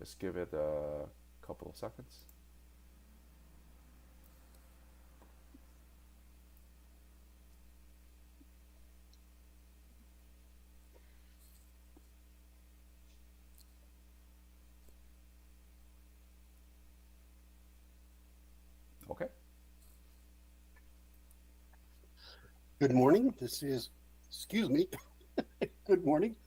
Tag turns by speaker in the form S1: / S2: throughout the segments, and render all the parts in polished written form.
S1: Just give it a couple of seconds. Okay.
S2: Good morning. Excuse me. Good morning.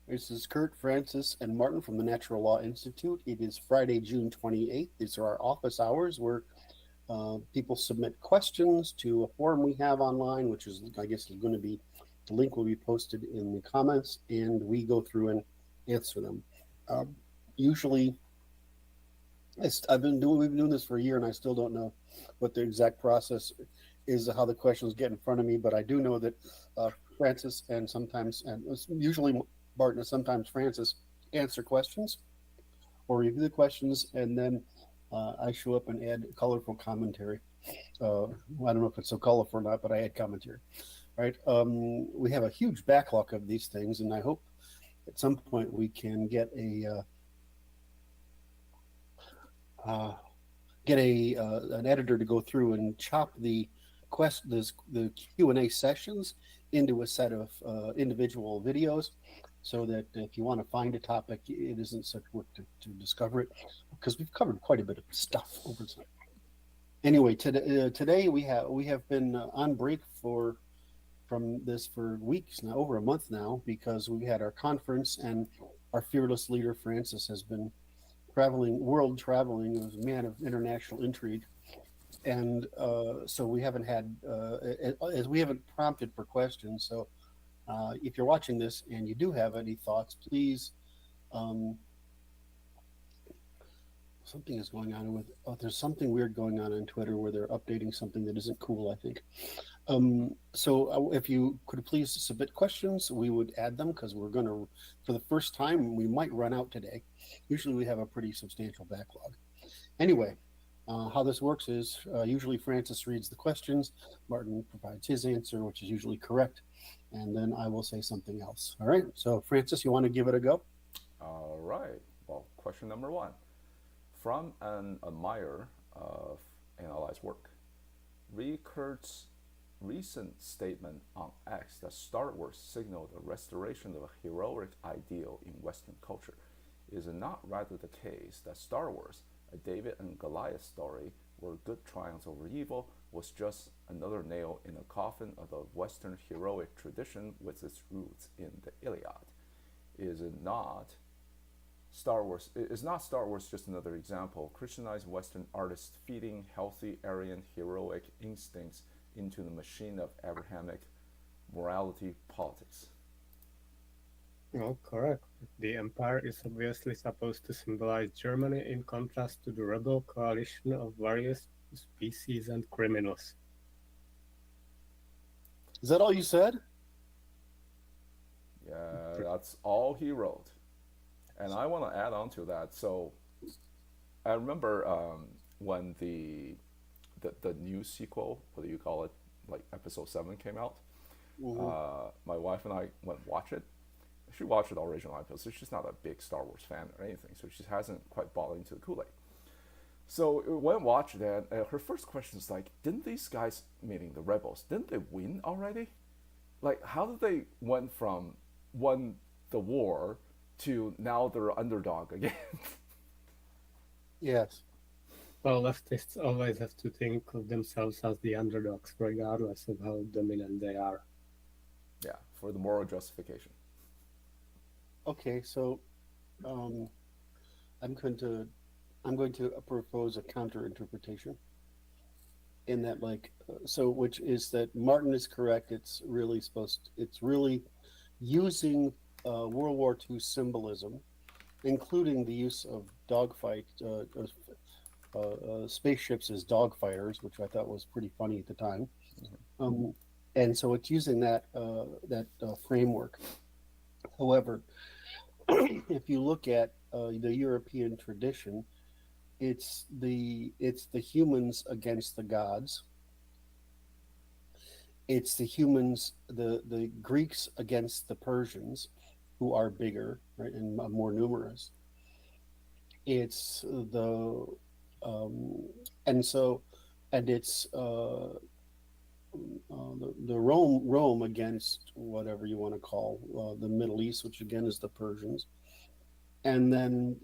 S2: This is Curt, Francis, and Martin from the Natural Law Institute. It is Friday, June 28th. These are our office hours where people submit questions to a forum we have online, which is, I guess, is going to be the link will be posted in the comments, and we go through and answer them. Usually, we've been doing this for a year, and I still don't know what the exact process is, how the questions get in front of me. But I do know that Francis and usually Martin and sometimes Francis answer questions or review the questions, and then I show up and add colorful commentary. I don't know if it's so colorful or not, but I add commentary. Right? We have a huge backlog of these things, and I hope at some point we can uh, get a an editor to go through and chop the Q&A sessions into a set of individual videos, so that if you want to find a topic, it isn't such work to discover it, because we've covered quite a bit of stuff over time. Anyway, today we have been on break from this for weeks now, over a month now, because we had our conference, and our fearless leader Francis has been world traveling, was a man of international intrigue, and so we haven't had as we haven't prompted for questions. So if you're watching this and you do have any thoughts, please. Um, Something is going on with. Oh, there's something weird going on Twitter where they're updating something that isn't cool, I think. So if you could please submit questions, we would add them, because we're going to, for the first time, we might run out today. Usually we have a pretty substantial backlog. Anyway, how this works is usually Francis reads the questions, Martin provides his answer, which is usually correct, and then I will say something else. All right. So Francis, you want to give it a go?
S1: All right. Well, question number one. From an admirer of NLI's work, read Curt's recent statement on X that Star Wars signaled a restoration of a heroic ideal in Western culture. Is it not rather the case that Star Wars, a David and Goliath story where good triumphs over evil, was just another nail in the coffin of the Western heroic tradition with its roots in the Iliad? Is it not Star Wars is not Star Wars just another example of Christianized Western artists feeding healthy Aryan heroic instincts into the machine of Abrahamic morality politics?
S3: No, correct. The empire is obviously supposed to symbolize Germany in contrast to the rebel coalition of various species and criminals.
S2: Is that all you said?
S1: Yeah, that's all he wrote. And I want to add on to that. So I remember when the new sequel, what do you call it, like episode 7 came out.
S2: Mm-hmm.
S1: My wife and I went watch it. She watched the original episode, so she's not a big Star Wars fan or anything, so she hasn't quite bought into the Kool-Aid. So we went and watched that. Her first question is like, didn't these guys, meaning the rebels, didn't they win already? Like, how did they went from won the war to now they're underdog again?
S2: Yes.
S3: Well, leftists always have to think of themselves as the underdogs, regardless of how dominant they are.
S1: Yeah, for the moral justification.
S2: Okay. So um, I'm going to I'm going to propose a counter interpretation, in that, like, which is that Martin is correct. It's really using World War II symbolism, including the use of dogfight spaceships as dogfighters, which I thought was pretty funny at the time. Um, and so it's using that framework. However, if you look at the European tradition, it's the humans against the gods. It's the Greeks against the Persians, who are bigger, right, and more numerous. It's the and so and it's the Rome against whatever you want to call the Middle East, which again is the Persians, and then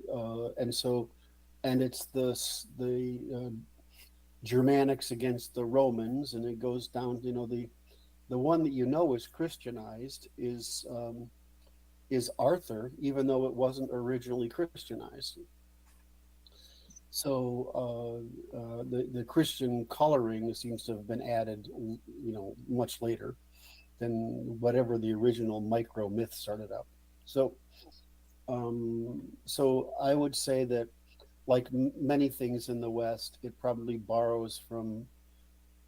S2: and it's the Germanics against the Romans, and it goes down. The one that is Christianized is Arthur, even though it wasn't originally Christianized. So the Christian coloring seems to have been added, much later than whatever the original micro myth started out. So I would say that, like many things in the West, it probably borrows from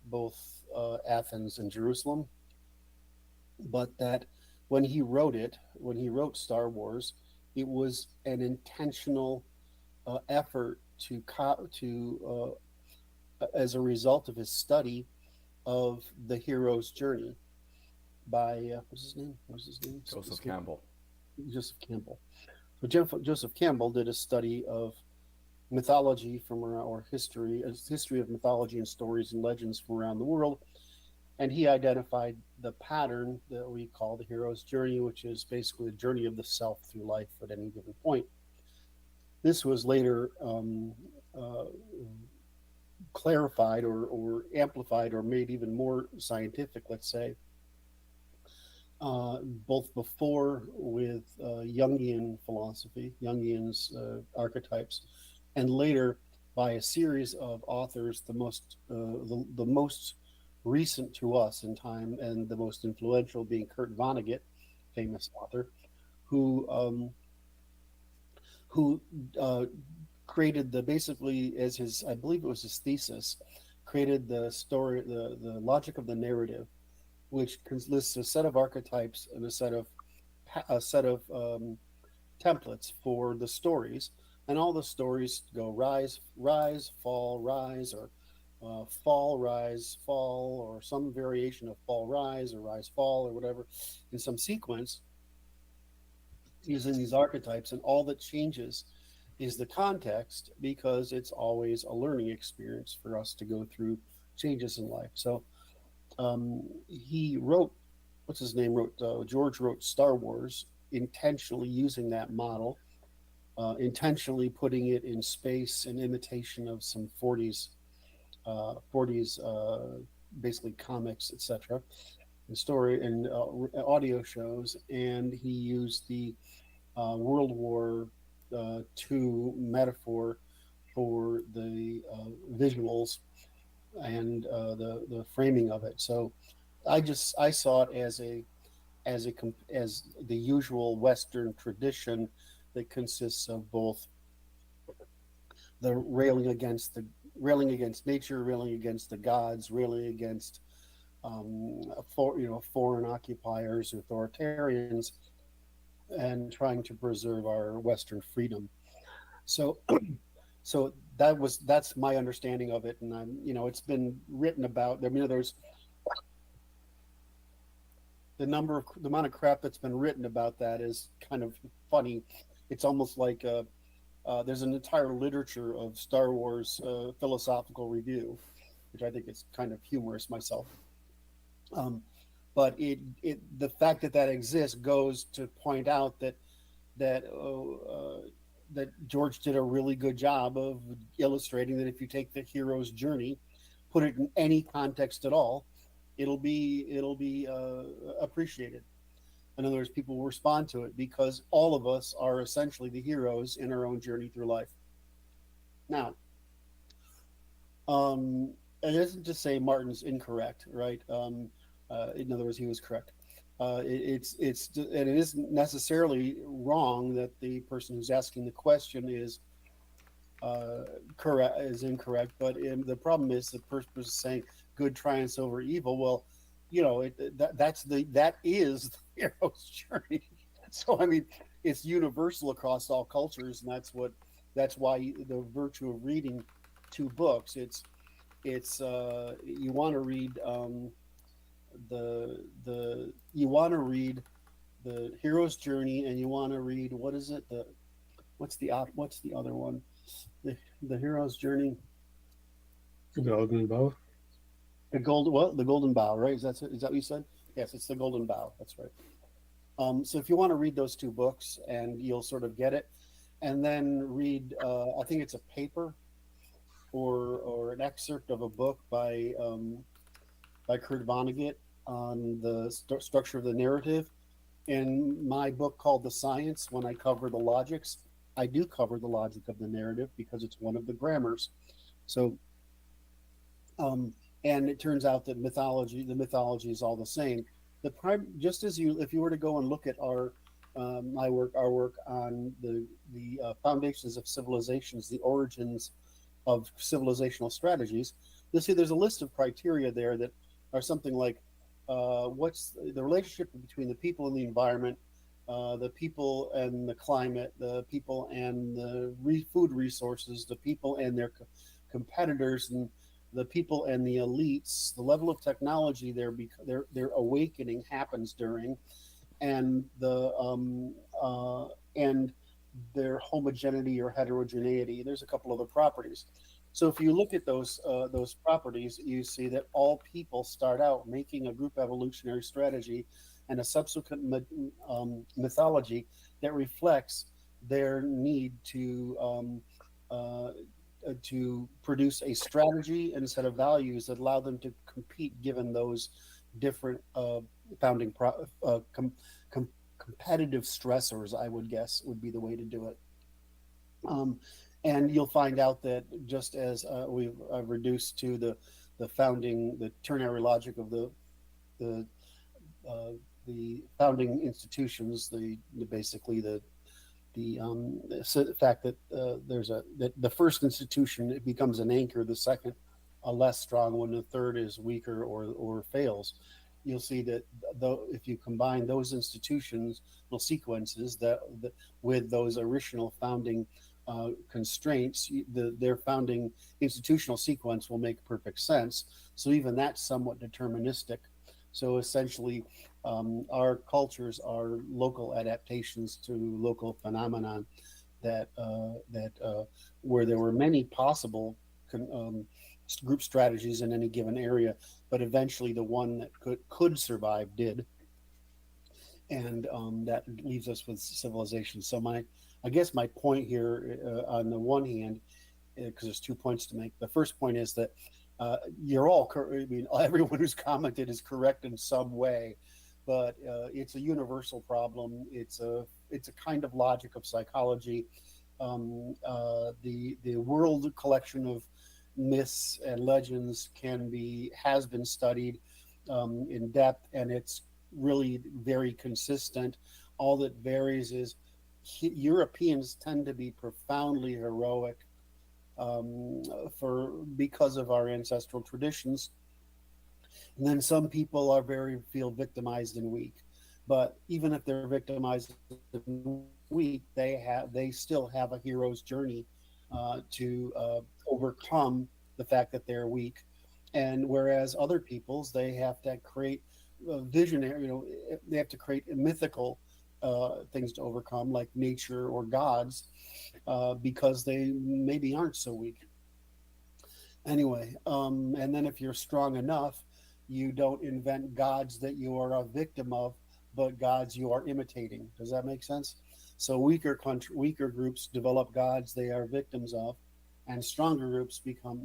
S2: both Athens and Jerusalem, but that when he wrote Star Wars, it was an intentional effort as a result of his study of the hero's journey by what's his name?
S1: Joseph Campbell.
S2: Joseph Campbell. So Joseph Campbell did a study of mythology history of mythology and stories and legends from around the world, and he identified the pattern that we call the hero's journey, which is basically the journey of the self through life at any given point. This was later clarified or amplified or made even more scientific, let's say, both before with Jungian philosophy, Jungian's archetypes, and later by a series of authors, the most recent to us in time and the most influential being Curt Vonnegut, famous author, who created basically as his, I believe it was his thesis, created the story, the logic of the narrative, which consists of a set of archetypes and a set of templates for the stories, and all the stories go rise, fall, rise, or fall, rise, fall, or some variation of fall, rise, or rise, fall, or whatever, in some sequence using these archetypes, and all that changes is the context, because it's always a learning experience for us to go through changes in life. So he wrote, George wrote Star Wars intentionally using that model, intentionally putting it in space in imitation of some 40s basically comics, etc., and story and audio shows, and he used the World War II metaphor for the visuals and the framing of it. So I saw it as the usual Western tradition that consists of both the railing against nature, railing against the gods, railing against foreign occupiers, authoritarians, and trying to preserve our Western freedom. So that's my understanding of it, and it's been written about. There's the amount of crap that's been written about that is kind of funny. It's almost like there's an entire literature of Star Wars philosophical review, which I think is kind of humorous myself. But the fact that exists goes to point out that George did a really good job of illustrating that if you take the hero's journey, put it in any context at all, it'll be appreciated. In other words, people will respond to it because all of us are essentially the heroes in our own journey through life. Now, it isn't to say Martin's incorrect, right? In other words, he was correct. It isn't necessarily wrong that the person who's asking the question is incorrect, but the problem is the person is saying good triumphs over evil. Well, that is the hero's journey. So I mean, it's universal across all cultures, and that's why the virtue of reading two books. It's you want to read you want to read the hero's journey, and you want to read, what is it, what's the other one? The hero's journey.
S3: Golden Bow.
S2: The golden bough, right? Is that what you said? Yes, it's the golden bough. That's right. So if you want to read those two books, and you'll sort of get it, and then read, I think it's a paper or an excerpt of a book by Kurt Vonnegut on the structure of the narrative. In my book called The Science, when I cover the logics, I do cover the logic of the narrative because it's one of the grammars. So, and it turns out that the mythology is all the same. Just as if you were to go and look at our work on the foundations of civilizations, the origins of civilizational strategies, you'll see there's a list of criteria there that are something like what's the relationship between the people and the environment, the people and the climate, the people and the food resources, the people and their competitors, and the people and the elites, the level of technology their awakening happens during, and and their homogeneity or heterogeneity. There's a couple other properties. So if you look at those properties, you see that all people start out making a group evolutionary strategy and a subsequent mythology that reflects their need to produce a strategy and a set of values that allow them to compete given those different founding competitive stressors, I would guess would be the way to do it. And you'll find out that just as I've reduced to the ternary logic of the founding institutions, basically the fact that that the first institution, it becomes an anchor, the second a less strong one, the third is weaker or fails. You'll see that if you combine those institutions, sequences that with those original founding constraints, their founding institutional sequence will make perfect sense. So even that's somewhat deterministic. So essentially, our cultures are local adaptations to local phenomenon that where there were many possible group strategies in any given area, but eventually the one that could survive did, and that leaves us with civilization. So I guess my point here, on the one hand, because there's 2 points to make. The first point is that you're all, I mean, everyone who's commented is correct in some way, but it's a universal problem. It's a kind of logic of psychology. The world collection of myths and legends has been studied in depth, and it's really very consistent. All that varies is Europeans tend to be profoundly heroic because of our ancestral traditions, and then some people feel victimized and weak. But even if they're victimized and weak, they still have a hero's journey to overcome the fact that they're weak. And whereas other peoples, they have to create visionary, they have to create mythical things to overcome, like nature or gods, because they maybe aren't so weak. Anyway, and then if you're strong enough, you don't invent gods that you are a victim of, but gods you are imitating. Does that make sense? So weaker groups develop gods they are victims of, and stronger groups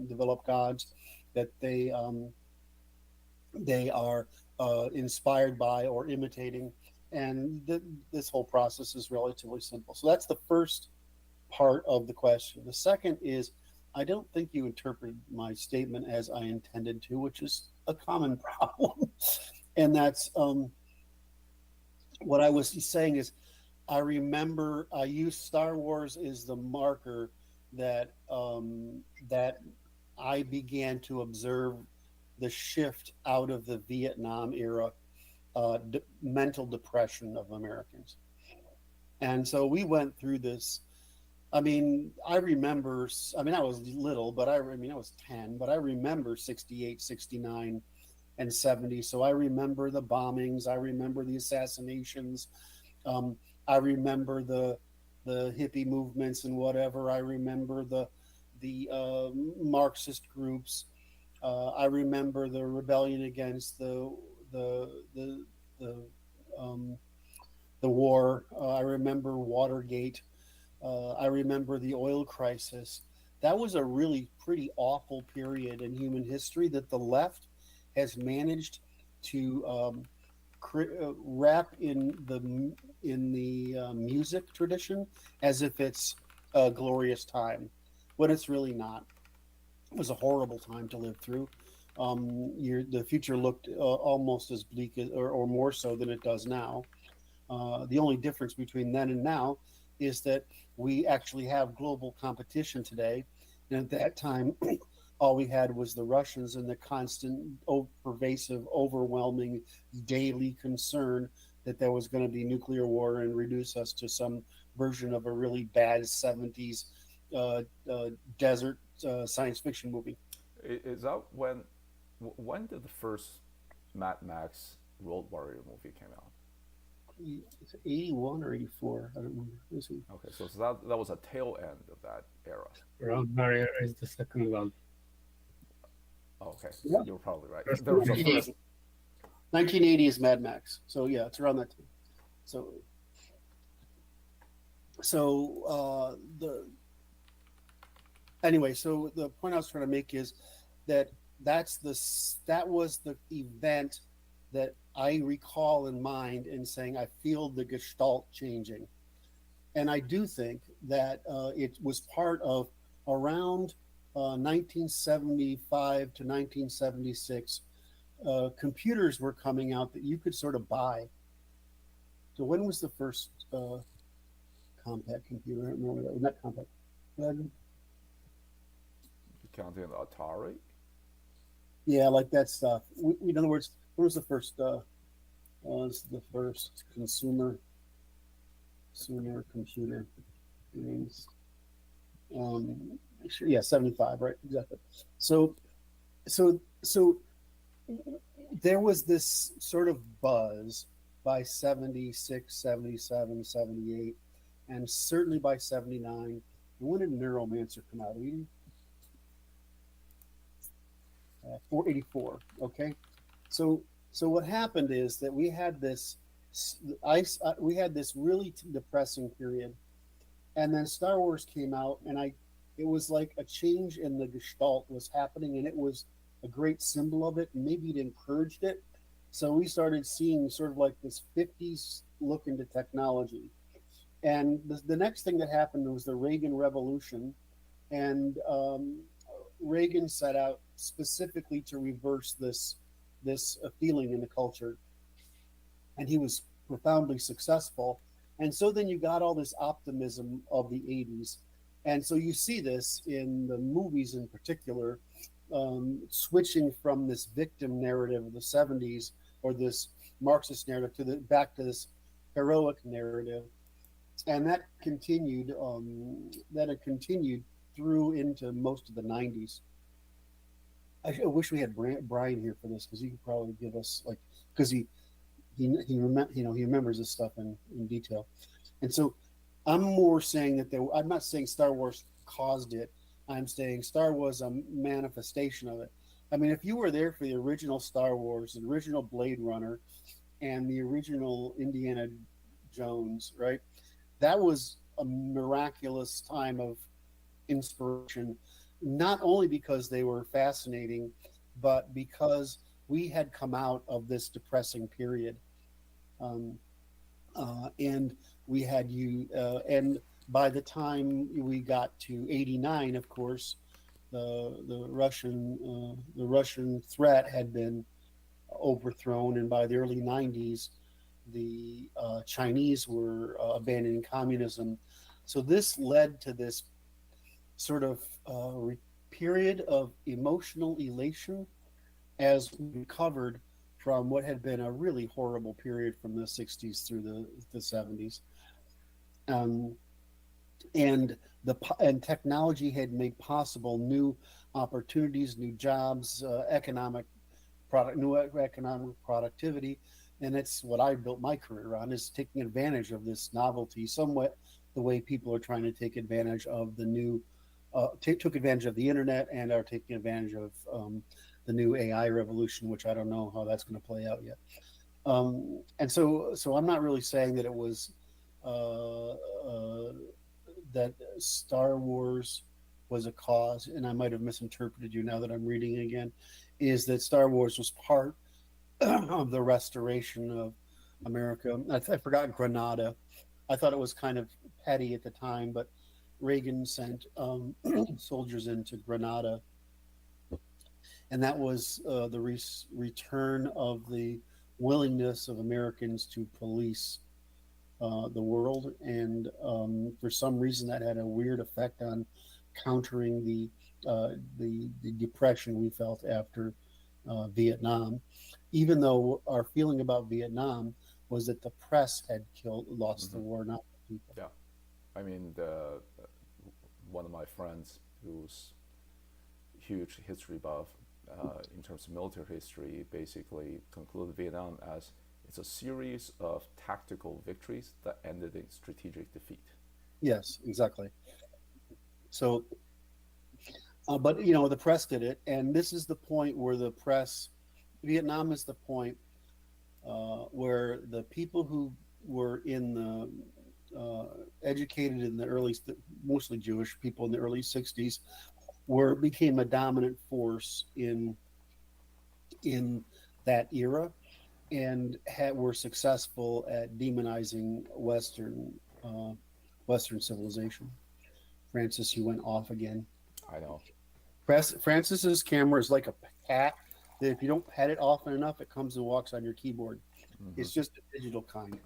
S2: develop gods that they are inspired by or imitating. And this whole process is relatively simple. So that's the first part of the question. The second is, I don't think you interpreted my statement as I intended to, which is a common problem. And that's what I was saying is, I remember I used Star Wars as the marker that I began to observe the shift out of the Vietnam era mental depression of Americans. And so we went through this. I mean, I remember, I was little, but I was 10, but I remember 68, 69, and 70. So I remember the bombings. I remember the assassinations. I remember the hippie movements and whatever. I remember the Marxist groups. I remember the rebellion against the um, the war. I remember Watergate. I remember the oil crisis. That was a really pretty awful period in human history that the left has managed to wrap in the music tradition as if it's a glorious time, when it's really not. It was a horrible time to live through. The future looked almost as bleak as, or more so than it does now. The only difference between then and now is that we actually have global competition today. And at that time, all we had was the Russians and the constant, pervasive, overwhelming daily concern that there was going to be nuclear war and reduce us to some version of a really bad 70s desert science fiction movie.
S1: Is that when did the first Mad Max Road Warrior movie came out?
S2: It's 81 or 84. I don't remember.
S1: Okay, so that was a tail end of that era.
S3: Road Barrier is the second one.
S1: Okay,
S2: Yeah.
S1: you're probably right.
S3: First
S1: There was a
S2: 1980.
S1: first.
S2: 1980 is Mad Max. So yeah, it's around that time. So so the point I was trying to make is that that was the event that I recall in mind and saying I feel the gestalt changing, and I do think that it was part of around 1975 to 1976. Computers were coming out that you could sort of buy. So when was the first compact computer? I don't remember that. Not compact.
S1: Counting the Atari.
S2: Yeah, like that stuff. In other words, what was the first? Was the first consumer computer games? Sure, yeah, 75, right? Exactly. So there was this sort of buzz by 76, 77, 78, and certainly by 79. And when did Neuromancer come out? 484. Okay. So what happened is that we had this really depressing period, and then Star Wars came out, and it was like a change in the gestalt was happening, and it was a great symbol of it, and maybe it encouraged it. So we started seeing sort of like this 50s look into technology. And the next thing that happened was the Reagan Revolution, and Reagan set out specifically to reverse this feeling in the culture, and he was profoundly successful. And so then you got all this optimism of the 80s, and so you see this in the movies in particular, switching from this victim narrative of the 70s or this Marxist narrative back to this heroic narrative, and that continued. That it continued through into most of the 90s. I wish we had Bryan here for this, because he could probably give us, like, because he remembers this stuff in detail. And so I'm more saying that I'm not saying Star Wars caused it. I'm saying Star Wars a manifestation of it. I mean, if you were there for the original Star Wars, the original Blade Runner, and the original Indiana Jones, right? That was a miraculous time of inspiration, not only because they were fascinating, but because we had come out of this depressing period, and we had and by the time we got to 89, of course, the Russian threat had been overthrown, and by the early 90s, the Chinese were abandoning communism. So this led to this sort of period of emotional elation as we recovered from what had been a really horrible period from the 60s through the 70s. And technology had made possible new opportunities, new jobs, new economic productivity. And it's what I built my career on, is taking advantage of this novelty, somewhat the way people are trying to take advantage of the new, took advantage of the internet and are taking advantage of the new AI revolution, which I don't know how that's going to play out yet. And so I'm not really saying that it was that Star Wars was a cause, and I might have misinterpreted you now that I'm reading it again, is that Star Wars was part of the restoration of America. I forgot Grenada. I thought it was kind of petty at the time, but Reagan sent soldiers into Grenada, and that was the return of the willingness of Americans to police the world, and for some reason that had a weird effect on countering the depression we felt after Vietnam, even though our feeling about Vietnam was that the press had lost the war, not the people.
S1: Yeah, I mean, one of my friends who's huge history buff in terms of military history basically concluded Vietnam as it's a series of tactical victories that ended in strategic defeat.
S2: Yes, exactly. So, but you know, the press did it, and this is the point where the press, Vietnam is the point where the people who were in the educated in the early, mostly Jewish people in the early '60s, became a dominant force in that era, and were successful at demonizing Western civilization. Francis, you went off again.
S1: I know.
S2: Francis's camera is like a cat that if you don't pet it often enough, it comes and walks on your keyboard. It's just a digital kind.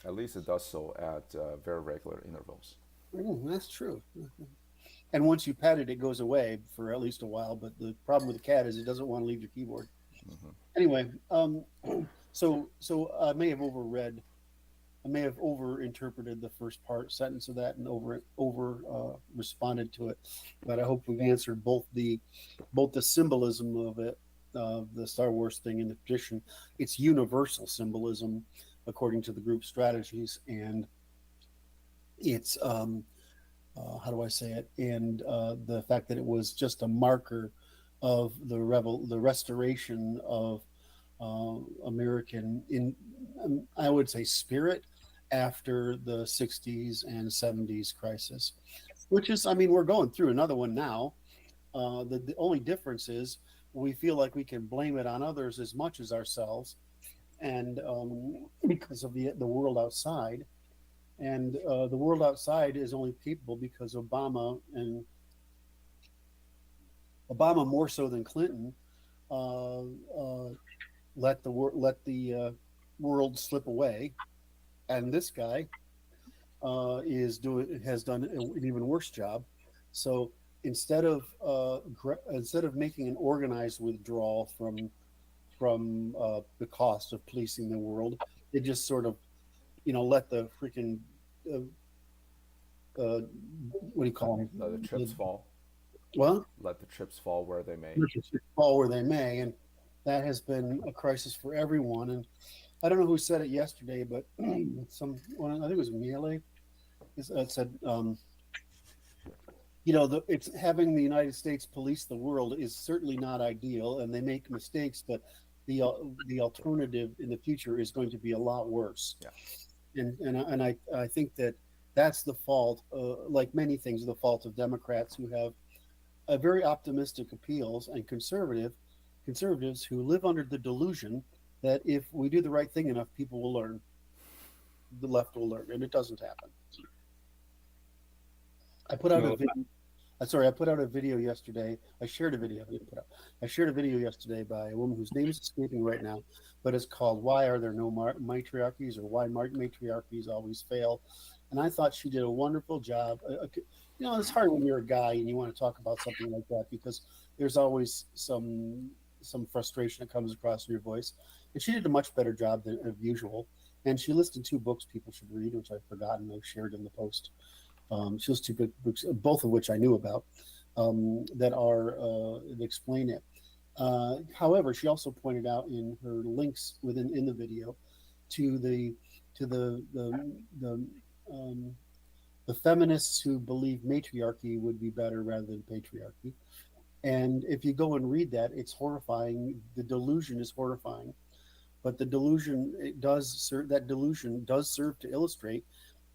S1: At least it does so at very regular intervals.
S2: That's true. And once you pet it, it goes away for at least a while. But the problem with the cat is it doesn't want to leave your keyboard. Anyway, so I may have overinterpreted the first sentence of that and over responded to it, but I hope we've answered both the symbolism of it, of the Star Wars thing and the tradition. It's universal symbolism according to the group strategies, and it's how do I say it? And the fact that it was just a marker of the restoration of American I would say spirit after the 60s and 70s crisis, which is, I mean, we're going through another one now. The only difference is we feel like we can blame it on others as much as ourselves, and because of the world outside. And the world outside is only people because Obama more so than Clinton let the world slip away, and this guy has done an even worse job. So instead of making an organized withdrawal from the cost of policing the world, they just sort of let the freaking what do you call them?
S1: Let the chips fall.
S2: What?
S1: Let the chips fall where they may.
S2: Let the chips fall where they may, and that has been a crisis for everyone. And I don't know who said it yesterday, but I think it was Miele. It said, it's having the United States police the world is certainly not ideal, and they make mistakes, but the alternative in the future is going to be a lot worse.
S1: Yeah.
S2: And I think that's the fault, like many things, the fault of Democrats who have a very optimistic appeals, and conservatives who live under the delusion that if we do the right thing enough, people will learn. The left will learn, and it doesn't happen. I put out a video yesterday. I shared a video yesterday by a woman whose name is escaping right now, but it's called "Why Are There No Matriarchies?" or "Why Matriarchies Always Fail." And I thought she did a wonderful job. It's hard when you're a guy and you want to talk about something like that because there's always some frustration that comes across in your voice. And she did a much better job than usual. And she listed 2 books people should read, which I've forgotten. I shared in the post. She listed 2 books, both of which I knew about, that explain it. However, she also pointed out in her links in the video to to um, the feminists who believe matriarchy would be better rather than patriarchy. And if you go and read that, it's horrifying. The delusion is horrifying, but the delusion it does serve that delusion does serve to illustrate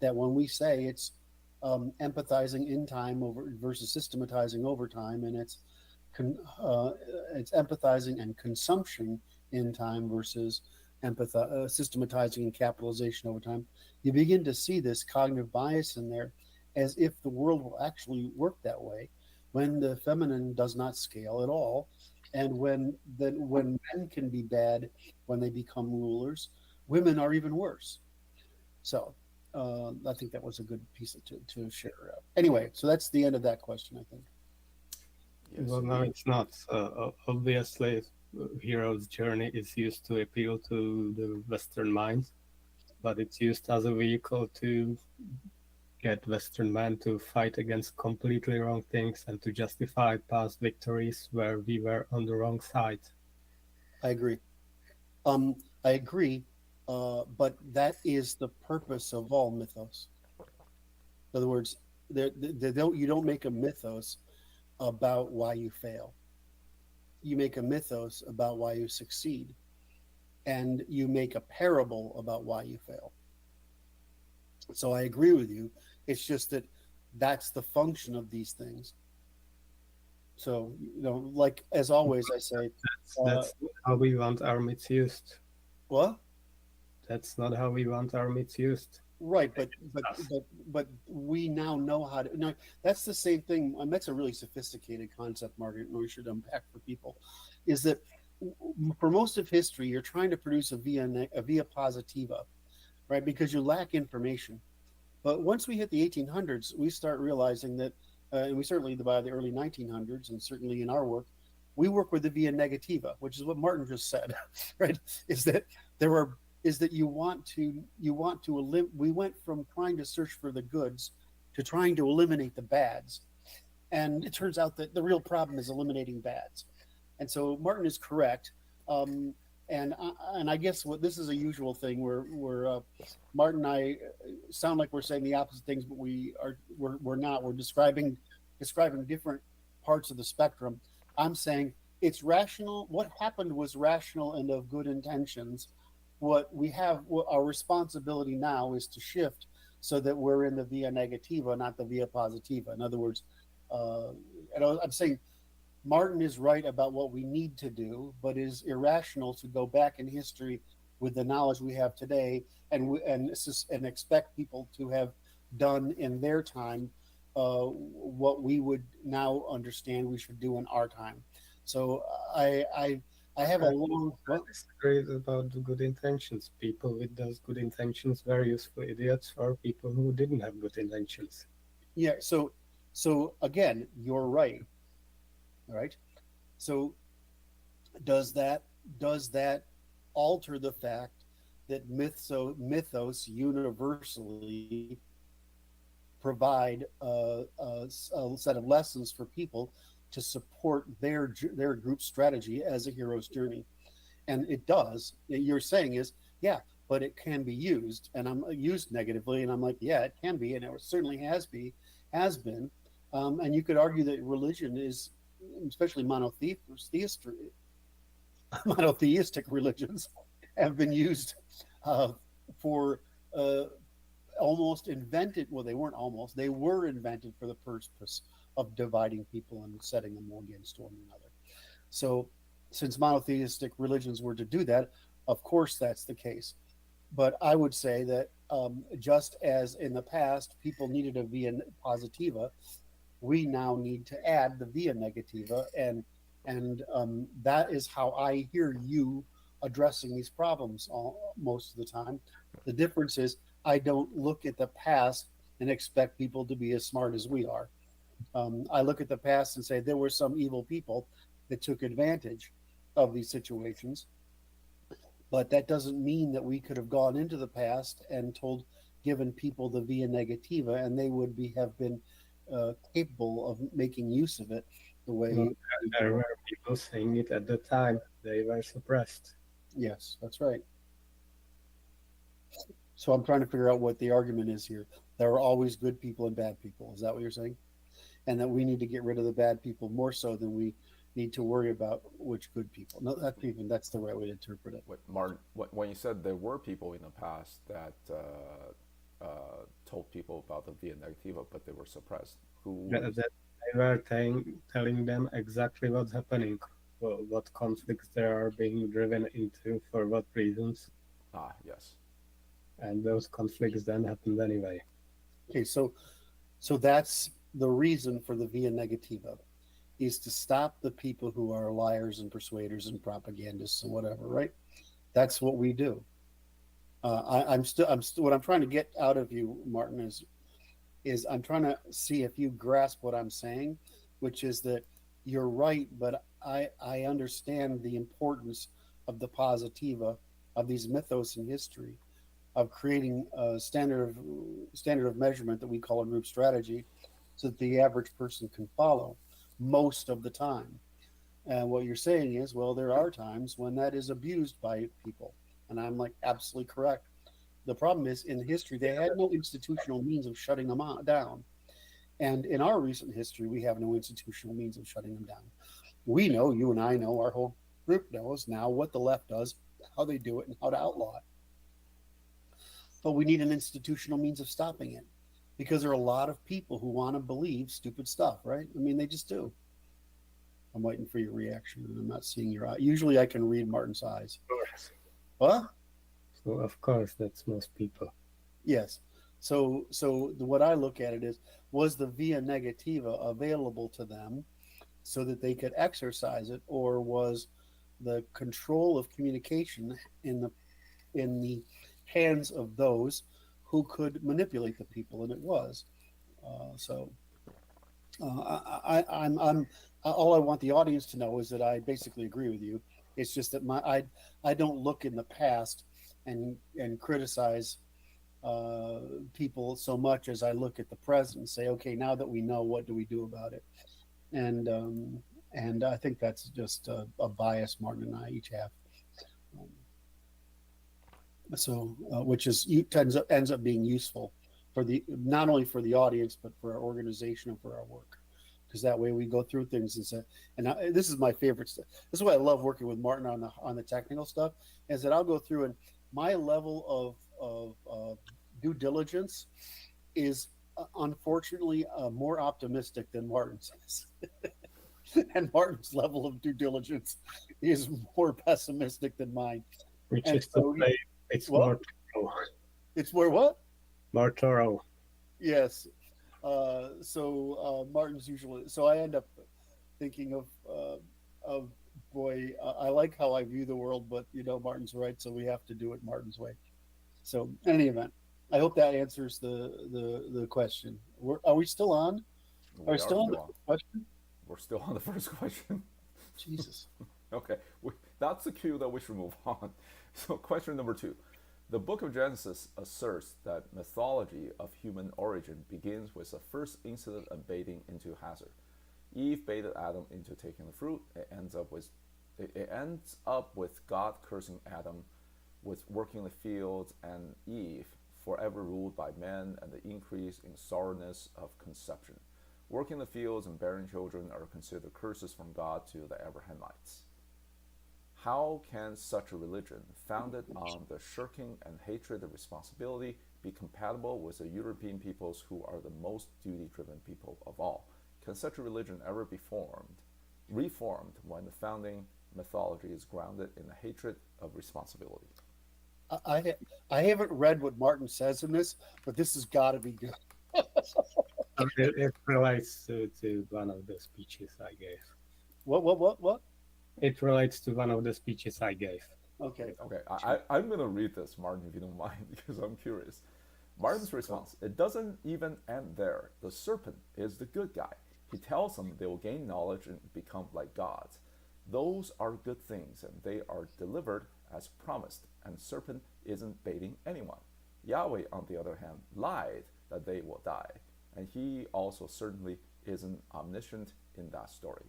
S2: that when we say it's empathizing in time over versus systematizing over time, and it's empathizing and consumption in time versus systematizing and capitalization over time, you begin to see this cognitive bias in there, as if the world will actually work that way, when the feminine does not scale at all, and when men can be bad when they become rulers, women are even worse. So I think that was a good piece to share. Anyway, so that's the end of that question, I think.
S1: Yes,
S3: Well, no,
S1: indeed.
S3: it's not. Obviously, hero's journey is used to appeal to the Western mind, but it's used as a vehicle to get Western men to fight against completely wrong things and to justify past victories where we were on the wrong side.
S2: I agree. Um, I agree, but that is the purpose of all mythos. In other words, you don't make a mythos about why you fail. You make a mythos about why you succeed, and you make a parable about why you fail. So I agree with you. It's just that that's the function of these things. So, like as always, I say,
S3: That's how we want our myths used.
S2: what?
S3: That's not how we want our myths used.
S2: Right, but we now know how to. No, that's the same thing, and that's a really sophisticated concept, Margaret. And we should unpack for people, is that for most of history, you're trying to produce a via positiva, right? Because you lack information. But once we hit the 1800s, we start realizing that, and we certainly by the early 1900s, and certainly in our work, we work with the via negativa, which is what Martin just said, right? Is that there are is that you want to we went from trying to search for the goods to trying to eliminate the bads, and it turns out that the real problem is eliminating bads. And so Martin is correct. And I guess what this is a usual thing where Martin and I sound like we're saying the opposite things, but we're not. We're describing different parts of the spectrum. I'm saying it's rational. What happened was rational and of good intentions. What our responsibility now is to shift so that we're in the via negativa, not the via positiva. In other words, I'm saying Martin is right about what we need to do, but is irrational to go back in history with the knowledge we have today and expect people to have done in their time what we would now understand we should do in our time. So I have a long.
S3: I disagree about the good intentions. People with those good intentions were useful idiots, or people who didn't have good intentions.
S2: Yeah. So again, you're right. All right. So does that alter the fact that mythos universally provide a set of lessons for people to support their group strategy as a hero's journey? And it does. You're saying is, yeah, but it can be used, and I'm used negatively, and I'm like, yeah, it can be, and it certainly has been. And you could argue that religion is, especially monotheistic religions, have been used for almost invented. Well, they weren't almost. They were invented for the purpose of dividing people and setting them against one another. So, since monotheistic religions were to do that, of course that's the case. But I would say that just as in the past people needed a via positiva, we now need to add the via negativa, and that is how I hear you addressing these problems most of the time. The difference is I don't look at the past and expect people to be as smart as we are. I look at the past and say there were some evil people that took advantage of these situations, but that doesn't mean that we could have gone into the past and given people the via negativa, and they would have been capable of making use of it the way.
S3: Well, there were people saying it at the time. They were suppressed.
S2: Yes, that's right. So I'm trying to figure out what the argument is here. There are always good people and bad people. Is that what you're saying? And that we need to get rid of the bad people more so than we need to worry about which good people. No, that's the right way to interpret it.
S1: Wait, Martin, when you said there were people in the past that told people about the via negativa, but they were suppressed, who?
S3: That they were telling them exactly what's happening, what conflicts they are being driven into, for what reasons,
S1: Yes.
S3: and those conflicts then happened anyway.
S2: Okay, so that's the reason for the via negativa, is to stop the people who are liars and persuaders and propagandists and whatever, right? That's what we do. I'm still what I'm trying to get out of you, Martin, is I'm trying to see if you grasp what I'm saying, which is that you're right, but I understand the importance of the positiva, of these mythos in history, of creating a standard of measurement that we call a group strategy, so that the average person can follow most of the time. And what you're saying is, well, there are times when that is abused by people. And I'm like, absolutely correct. The problem is, in history, they had no institutional means of shutting them down. And in our recent history, we have no institutional means of shutting them down. We know, you and I know, our whole group knows now what the left does, how they do it, and how to outlaw it. But we need an institutional means of stopping it, because there are a lot of people who want to believe stupid stuff, right? I mean, they just do. I'm waiting for your reaction, and I'm not seeing your eye. Usually I can read Martin's eyes. What?
S3: So of course, that's most people.
S2: Yes. So what I look at it is, was the via negativa available to them so that they could exercise it, or was the control of communication in the hands of those who could manipulate the people? And it was. I'm all I want the audience to know is that I basically agree with you. It's just that I don't look in the past and criticize people so much as I look at the present and say, okay, now that we know, what do we do about it? And I think that's just a bias Martin and I each have. Which ends up being useful for not only for the audience, but for our organization and for our work, because that way we go through things and say, this is my favorite stuff. This is why I love working with Martin on the technical stuff, is that I'll go through, and my level of due diligence is unfortunately more optimistic than Martin's is. And Martin's level of due diligence is more pessimistic than mine.
S3: Which
S2: and
S3: is so to say, it's more thorough.
S2: It's more what?
S3: More thorough.
S2: Yes. Martin's usually. So I end up thinking of boy, I like how I view the world, but Martin's right, so we have to do it Martin's way. So in any event, I hope that answers the question. Are we still on? Are we still on the question?
S1: We're still on the first question.
S2: Jesus.
S1: Okay, that's the cue that we should move on. So question number 2. The book of Genesis asserts that mythology of human origin begins with the first incident of baiting into hazard. Eve baited Adam into taking the fruit. It ends up with God cursing Adam with working the fields, and Eve forever ruled by men, and the increase in sorrowness of conception. Working the fields and bearing children are considered curses from God to the Abrahamites. How can such a religion, founded on the shirking and hatred of responsibility, be compatible with the European peoples who are the most duty-driven people of all? Can such a religion ever be reformed when the founding mythology is grounded in the hatred of responsibility?
S2: I haven't read what Martin says in this, but this has got to be good.
S3: It relates to one of the speeches I gave.
S2: What?
S3: It relates to one of the speeches I gave.
S2: Okay.
S1: I'm going to read this, Martin, if you don't mind, because I'm curious. Martin's response: it doesn't even end there. The serpent is the good guy. He tells them they will gain knowledge and become like gods. Those are good things, and they are delivered as promised, and serpent isn't baiting anyone. Yahweh, on the other hand, lied that they will die, and he also certainly isn't omniscient in that story.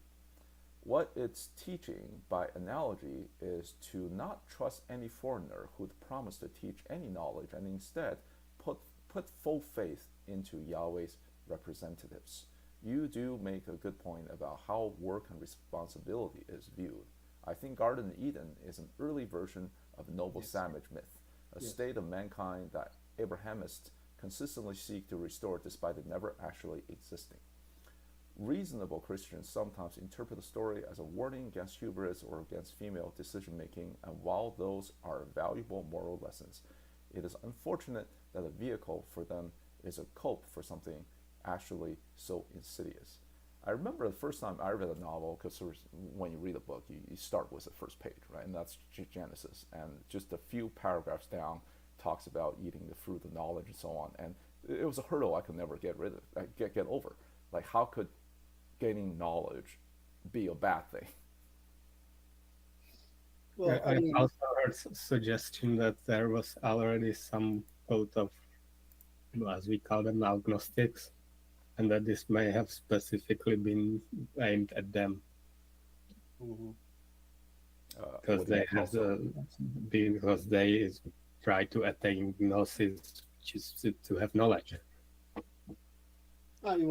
S1: What it's teaching by analogy is to not trust any foreigner who'd promise to teach any knowledge and instead put full faith into Yahweh's representatives. You do make a good point about how work and responsibility is viewed. I think Garden Eden is an early version of noble savage myth, a state of mankind that Abrahamists consistently seek to restore despite it never actually existing. Reasonable Christians sometimes interpret the story as a warning against hubris or against female decision making, and while those are valuable moral lessons, it is unfortunate that a vehicle for them is a cope for something actually so insidious. I remember the first time I read a novel, because when you read a book, you start with the first page, right? And that's Genesis. And just a few paragraphs down talks about eating the fruit of knowledge and so on. And it was a hurdle I could never get over. Like, how could gaining knowledge be a bad thing?
S3: Well, I also heard suggestion that there was already some cult of, as we call them, agnostics, and that this may have specifically been aimed at them. Because they try to attain gnosis, which is to have knowledge.
S2: I mean,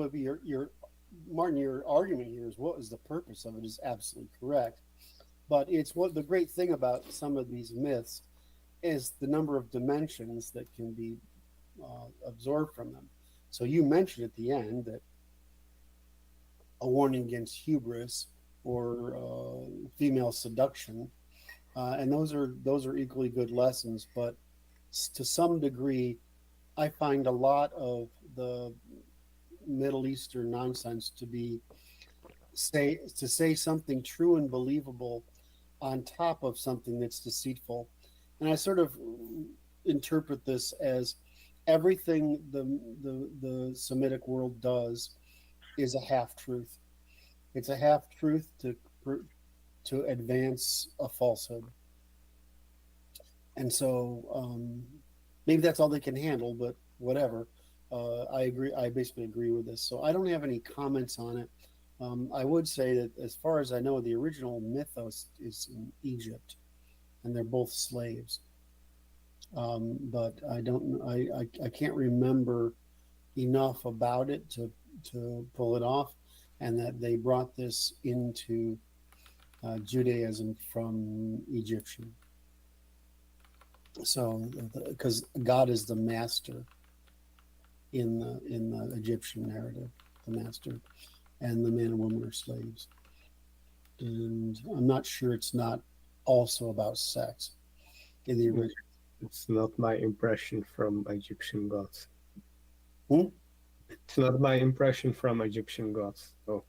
S2: Martin, your argument here is what is the purpose of it is absolutely correct. But it's what the great thing about some of these myths is the number of dimensions that can be absorbed from them. So you mentioned at the end that a warning against hubris or female seduction, and those are equally good lessons. But to some degree, I find a lot of the Middle Eastern nonsense to say something true and believable on top of something that's deceitful. And I sort of interpret this as everything the Semitic world does is a half-truth. It's a half-truth to advance a falsehood. And so maybe that's all they can handle, but whatever. I agree. I basically agree with this. So I don't have any comments on it. I would say that as far as I know, the original mythos is in Egypt, and they're both slaves. But I don't. I can't remember enough about it to pull it off, and that they brought this into Judaism from Egyptian. So, because God is the master in the Egyptian narrative, the master, and the man and woman are slaves. And I'm not sure it's not also about sex in the original.
S3: It's not my impression from Egyptian gods. It's not my impression from Egyptian gods. So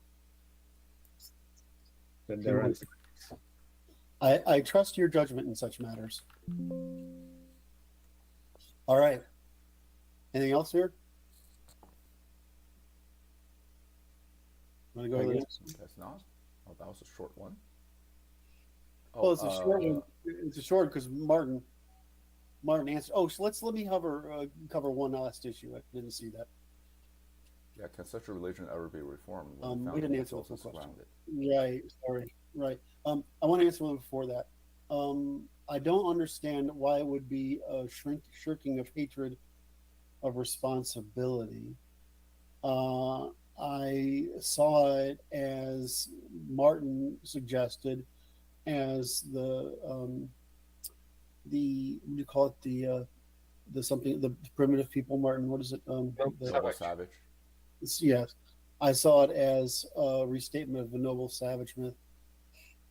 S3: that there are.
S2: I trust your judgment in such matters. All right. Anything else here? Want to go to the next one?
S1: That's not. Oh, that was a short one.
S2: Oh, it's a short one. It's a short because Martin answered. Oh, so let me cover one last issue. I didn't see that.
S1: Yeah, can such a religion ever be reformed?
S2: We didn't answer the full question. Right. Sorry. Right. I want to answer one before that. I don't understand why it would be a shirking of hatred of responsibility. I saw it as Martin suggested as the what do you call it, the primitive people, Martin, what is it?
S1: Noble savage.
S2: Yes. I saw it as a restatement of the noble savage myth.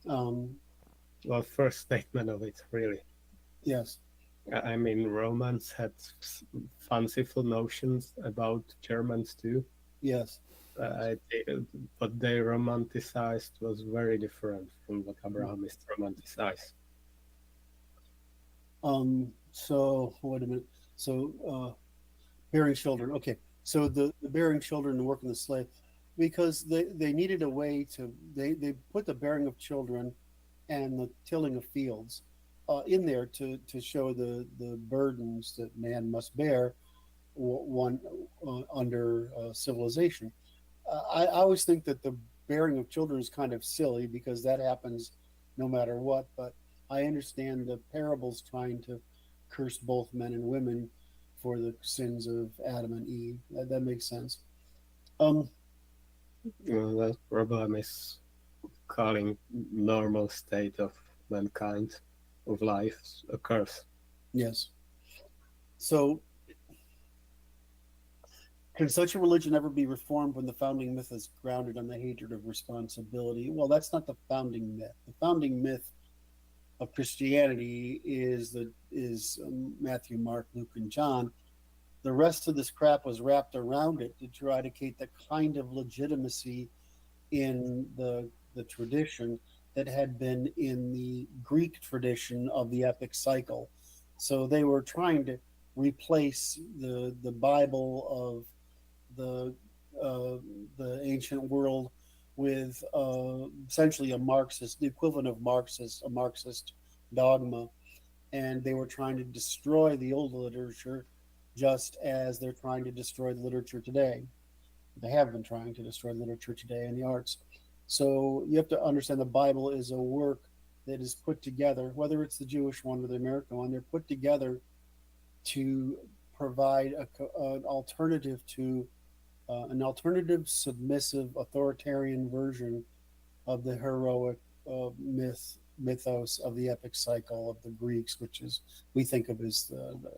S3: Well, first statement of it, really.
S2: Yes.
S3: I mean, Romans had fanciful notions about Germans too.
S2: Yes.
S3: What they romanticized was very different from what Abrahamists romanticized.
S2: So wait a minute. So bearing children. Okay. So the bearing children and working the slave, because they needed a way to they put the bearing of children and the tilling of fields in there to show the burdens that man must bear under civilization. I always think that bearing of children is kind of silly because that happens no matter what. But I understand the parables trying to curse both men and women for the sins of Adam and Eve. That makes sense.
S3: The problem is calling normal state of mankind, of life, a curse.
S2: Yes. So, can such a religion ever be reformed when the founding myth is grounded on the hatred of responsibility? Well, that's not the founding myth. The founding myth of Christianity is Matthew, Mark, Luke, and John. The rest of this crap was wrapped around it to try to create the kind of legitimacy in the tradition that had been in the Greek tradition of the epic cycle. So they were trying to replace the Bible of the ancient world with essentially the equivalent of a Marxist dogma, and they were trying to destroy the old literature, just as they're trying to destroy the literature today. They have been trying to destroy literature today in the arts. So you have to understand the Bible is a work that is put together, whether it's the Jewish one or the American one, they're put together to provide an alternative to an alternative, submissive, authoritarian version of the heroic mythos of the epic cycle of the Greeks, which is we think of as the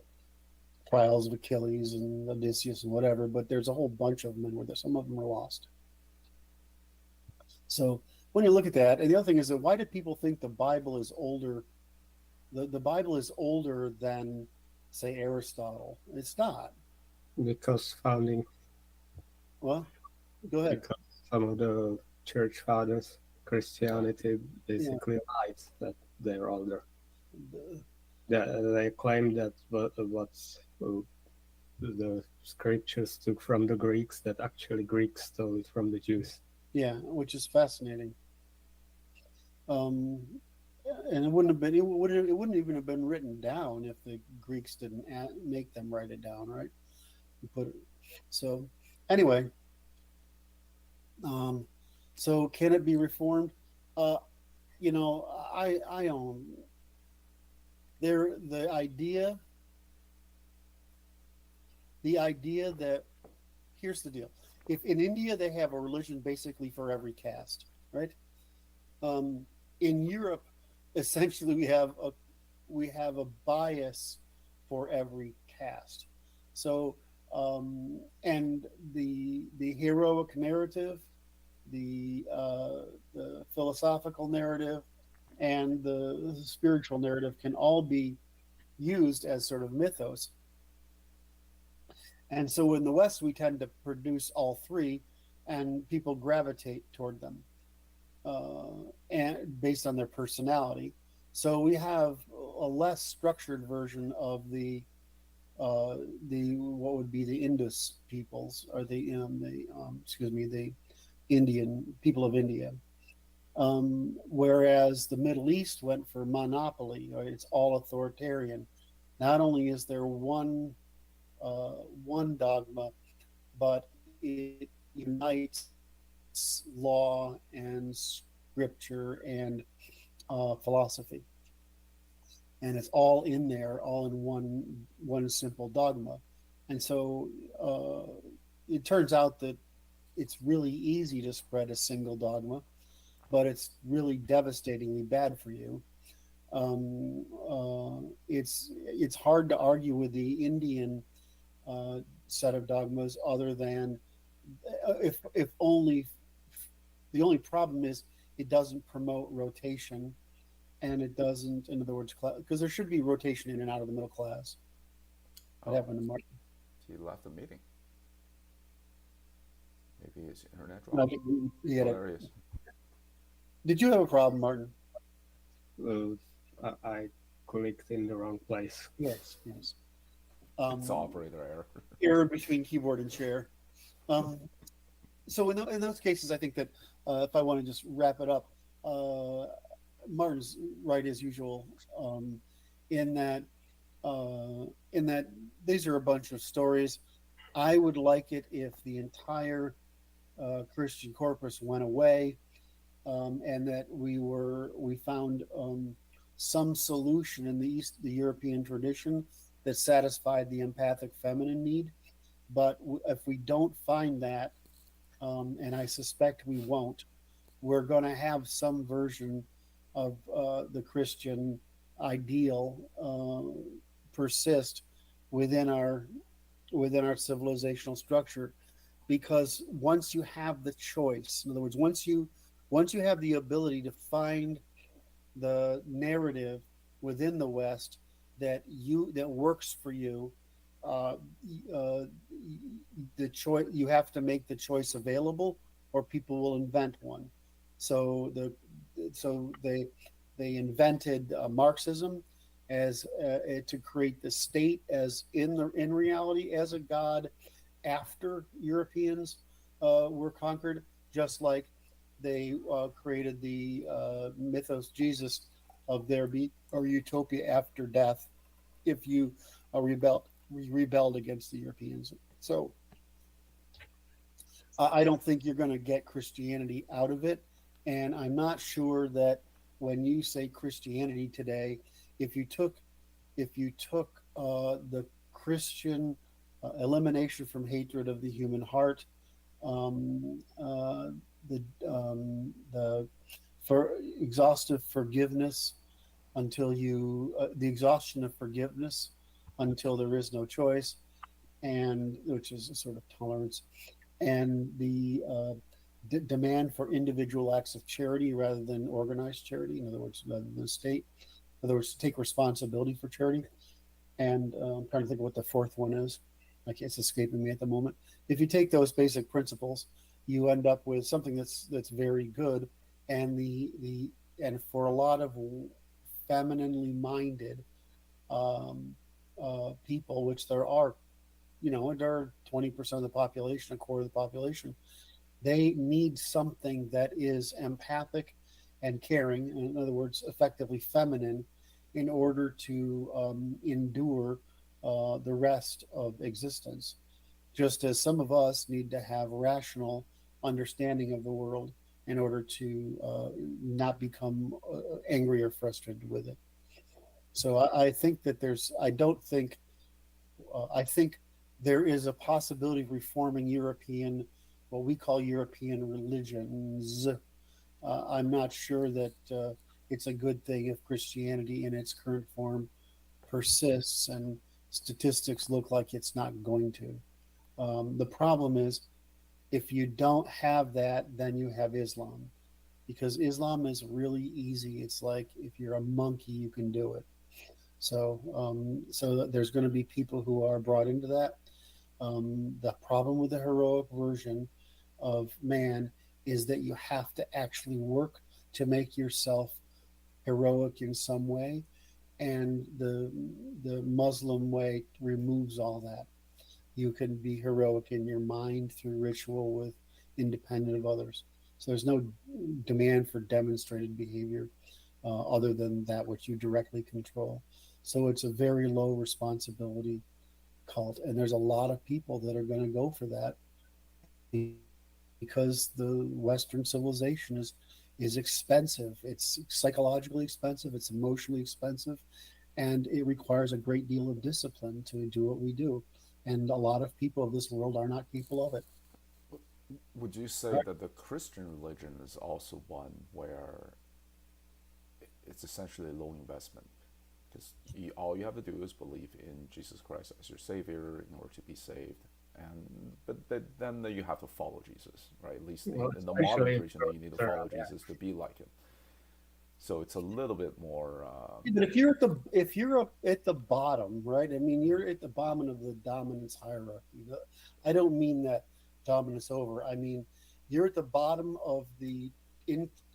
S2: trials of Achilles and Odysseus and whatever. But there's a whole bunch of them, and some of them are lost. So when you look at that, and the other thing is that why do people think the Bible is older? The Bible is older than, say, Aristotle. It's not.
S3: Because founding.
S2: Well, go ahead.
S3: Because some of the church fathers, Christianity basically lies that they're older. They claim that what's the scriptures took from the Greeks, that actually Greeks stole it from the Jews.
S2: Yeah, which is fascinating. And it wouldn't even have been written down if the Greeks didn't make them write it down, right? So anyway, so can it be reformed? I own the idea that here's the deal. If in India they have a religion basically for every caste, right? In Europe, essentially we have a bias for every caste. So and the heroic narrative, the philosophical narrative, and the spiritual narrative can all be used as sort of mythos. And so in the West, we tend to produce all three, and people gravitate toward them, and based on their personality. So we have a less structured version of the what would be the Indus peoples, or the Indian people of India. Whereas the Middle East went for monopoly, right? It's all authoritarian. Not only is there one dogma, but it unites law and scripture and philosophy, and it's all in there, all in one simple dogma. And so it turns out that it's really easy to spread a single dogma, but it's really devastatingly bad for you. It's hard to argue with the Indian set of dogmas, other than if only the only problem is it doesn't promote rotation, and it doesn't, in other words, because there should be rotation in and out of the middle class. What happened to Martin?
S1: He left the meeting. Maybe his internet
S2: No,
S1: dropped.
S2: Did you have a problem, Martin?
S3: I clicked in the wrong place.
S2: Yes.
S1: It's operator error.
S2: Error between keyboard and chair. So in those cases, I think that if I want to just wrap it up, Martin's right as usual, in that these are a bunch of stories. I would like it if the entire Christian corpus went away, and that we found some solution in the European tradition that satisfied the empathic feminine need. But if we don't find that, and I suspect we won't, we're going to have some version of the Christian ideal persist within our civilizational structure, because once you have the choice, in other words, once you have the ability to find the narrative within the West that works for you, the choice, you have to make the choice available, or people will invent one. So they invented Marxism as to create the state as in reality as a god after Europeans were conquered, just like they created the mythos Jesus of there be or utopia after death if you rebelled against the Europeans. So I don't think you're going to get Christianity out of it, and I'm not sure that when you say Christianity today, if you took the Christian elimination from hatred of the human heart, for exhaustive forgiveness until the exhaustion of forgiveness until there is no choice, and which is a sort of tolerance, and the demand for individual acts of charity rather than organized charity. In other words, rather than the state. In other words, take responsibility for charity. And I'm trying to think of what the fourth one is. It's escaping me at the moment. If you take those basic principles, you end up with something that's very good. And and for a lot of femininely minded people, which there are 20% of the population, a quarter of the population, they need something that is empathic and caring, in other words, effectively feminine, in order to endure the rest of existence. Just as some of us need to have rational understanding of the world in order to not become angry or frustrated with it. So I think that I think there is a possibility of reforming what we call European religions. I'm not sure that it's a good thing if Christianity in its current form persists, and statistics look like it's not going to. The problem is, if you don't have that, then you have Islam, because Islam is really easy. It's like if you're a monkey, you can do it. So there's going to be people who are brought into that. The problem with the heroic version of man is that you have to actually work to make yourself heroic in some way, and the Muslim way removes all that. You can be heroic in your mind through ritual independent of others. So there's no demand for demonstrated behavior other than that which you directly control. So it's a very low responsibility cult, and there's a lot of people that are going to go for that because the Western civilization is expensive. It's psychologically expensive, it's emotionally expensive, and it requires a great deal of discipline to do what we do. And a lot of people of this world are not capable of it.
S1: Would you say that the Christian religion is also one where it's essentially low investment? Because all you have to do is believe in Jesus Christ as your Savior in order to be saved. But then you have to follow Jesus, right? At least in the modern version, you need to follow Jesus to be like him. So it's a little bit more.
S2: But if you're at the bottom, right? I mean, you're at the bottom of the dominance hierarchy. I don't mean that dominance over. I mean, you're at the bottom of the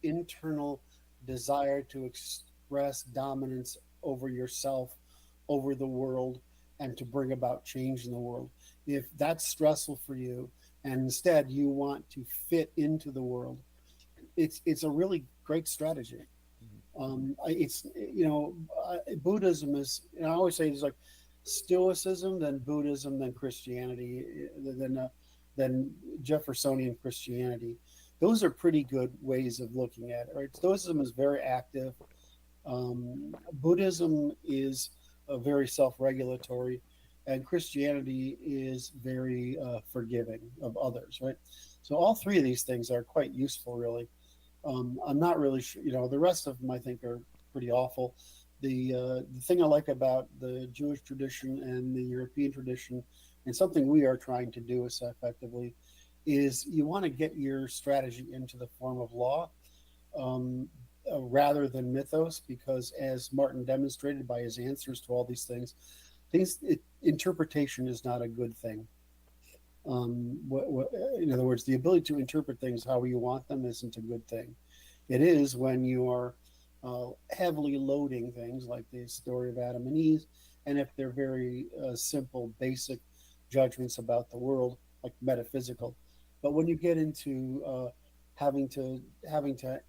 S2: internal desire to express dominance over yourself, over the world, and to bring about change in the world. If that's stressful for you, and instead you want to fit into the world, it's a really great strategy. Buddhism is, and I always say it's like Stoicism, then Buddhism, then Christianity, then than Jeffersonian Christianity. Those are pretty good ways of looking at it, right? Stoicism is very active. Buddhism is very self-regulatory, and Christianity is very forgiving of others, right? So all three of these things are quite useful, really. I'm not really sure, the rest of them I think are pretty awful. The thing I like about the Jewish tradition and the European tradition, and something we are trying to do so effectively, is you want to get your strategy into the form of law, rather than mythos, because as Martin demonstrated by his answers to all these things, interpretation is not a good thing. In other words, the ability to interpret things how you want them isn't a good thing. It is when you are heavily loading things like the story of Adam and Eve, and if they're very simple, basic judgments about the world, like metaphysical. But when you get into having to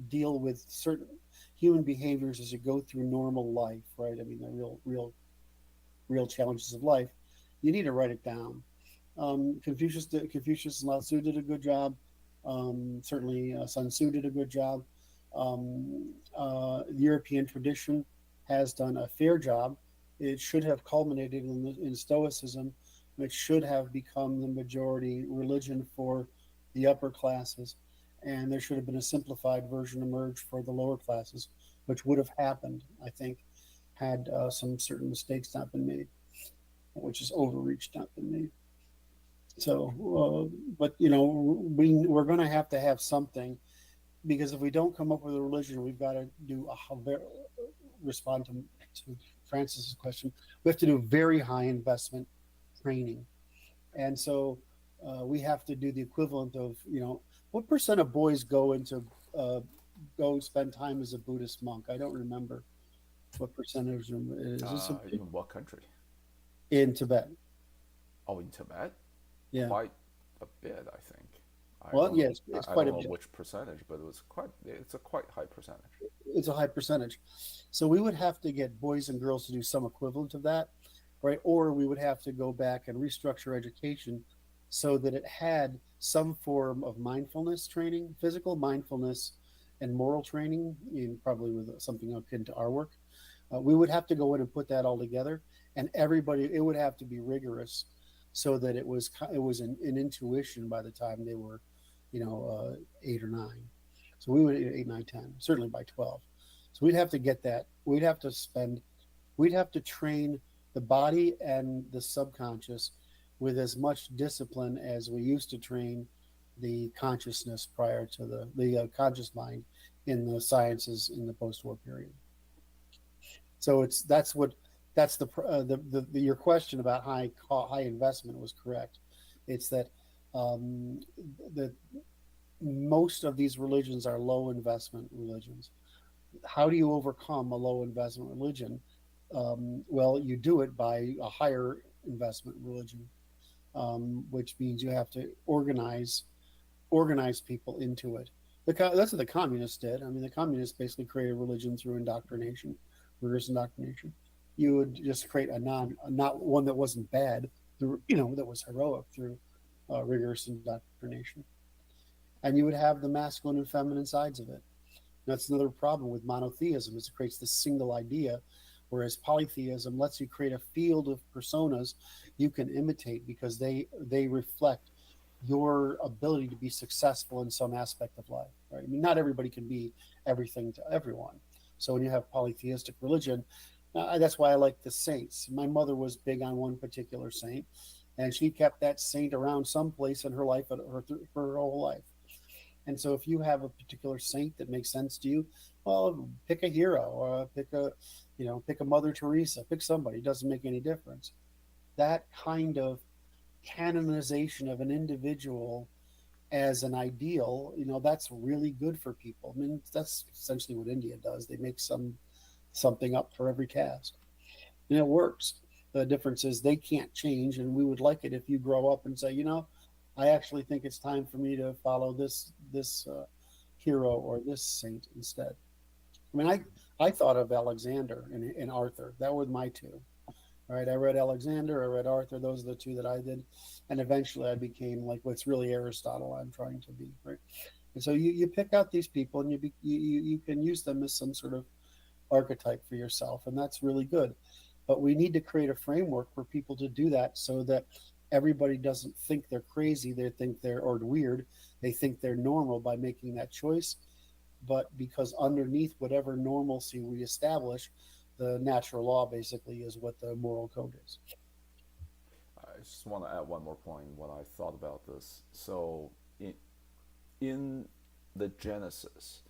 S2: deal with certain human behaviors as you go through normal life, right? I mean, the real challenges of life. You need to write it down. Confucius and Lao Tzu did a good job. Certainly, Sun Tzu did a good job. The European tradition has done a fair job. It should have culminated in Stoicism, which should have become the majority religion for the upper classes. And there should have been a simplified version emerge for the lower classes, which would have happened, I think, had some certain mistakes not been made, which is overreach not been made. So, but we're going to have something, because if we don't come up with a religion, we've got to do respond to Francis's question. We have to do very high investment training, and so we have to do the equivalent of what percent of boys go spend time as a Buddhist monk? I don't remember what percentage is.
S1: In what country?
S2: In Tibet.
S1: Oh, in Tibet?
S2: Yeah.
S1: Quite a bit, I think.
S2: Yes, it's
S1: I
S2: quite
S1: don't
S2: a
S1: know
S2: bit.
S1: which percentage, but it's a quite high percentage.
S2: It's a high percentage. So we would have to get boys and girls to do some equivalent of that, right? Or we would have to go back and restructure education so that it had some form of mindfulness training, physical mindfulness and moral training, probably with something akin to our work. We would have to go in and put that all together, and it would have to be rigorous so that it was an intuition by the time they were 8 or 9. So we would 8, 9, 10, certainly by 12. So we'd have to get that. We'd have to train the body and the subconscious with as much discipline as we used to train the consciousness prior to the conscious mind in the sciences in the post-war period. So your question about high investment was correct. It's that most of these religions are low investment religions. How do you overcome a low investment religion? Well, you do it by a higher investment religion, which means you have to organize people into it. That's what the communists did. I mean, the communists basically created religion through indoctrination, rigorous indoctrination. You would just create not one that wasn't bad, that was heroic through rigorous indoctrination. And you would have the masculine and feminine sides of it. That's another problem with monotheism, is it creates this single idea, whereas polytheism lets you create a field of personas you can imitate because they reflect your ability to be successful in some aspect of life, right? I mean, not everybody can be everything to everyone. So when you have polytheistic religion, that's why I like the saints. My mother was big on one particular saint, and she kept that saint around someplace in her life for her whole life. And so if you have a particular saint that makes sense to you, well, pick a hero, or pick a Mother Teresa, pick somebody. It doesn't make any difference. That kind of canonization of an individual as an ideal, that's really good for people. I mean, that's essentially what India does. They make something up for every caste, and it works. The difference is they can't change, and we would like it if you grow up and say, I actually think it's time for me to follow this hero or this saint instead. I mean, I thought of Alexander and Arthur. That were my two, All right, I read Alexander, I read Arthur. Those are the two that I did, and eventually I became like what's really Aristotle. I'm trying to be, right. And so you pick out these people, and you can use them as some sort of archetype for yourself, and that's really good. But we need to create a framework for people to do that, so that everybody doesn't think they're crazy, they think they're or weird, they think they're normal by making that choice. But because underneath whatever normalcy we establish, the natural law basically is what the moral code is.
S1: I just want to add one more point when I thought about this. So, in the Genesis,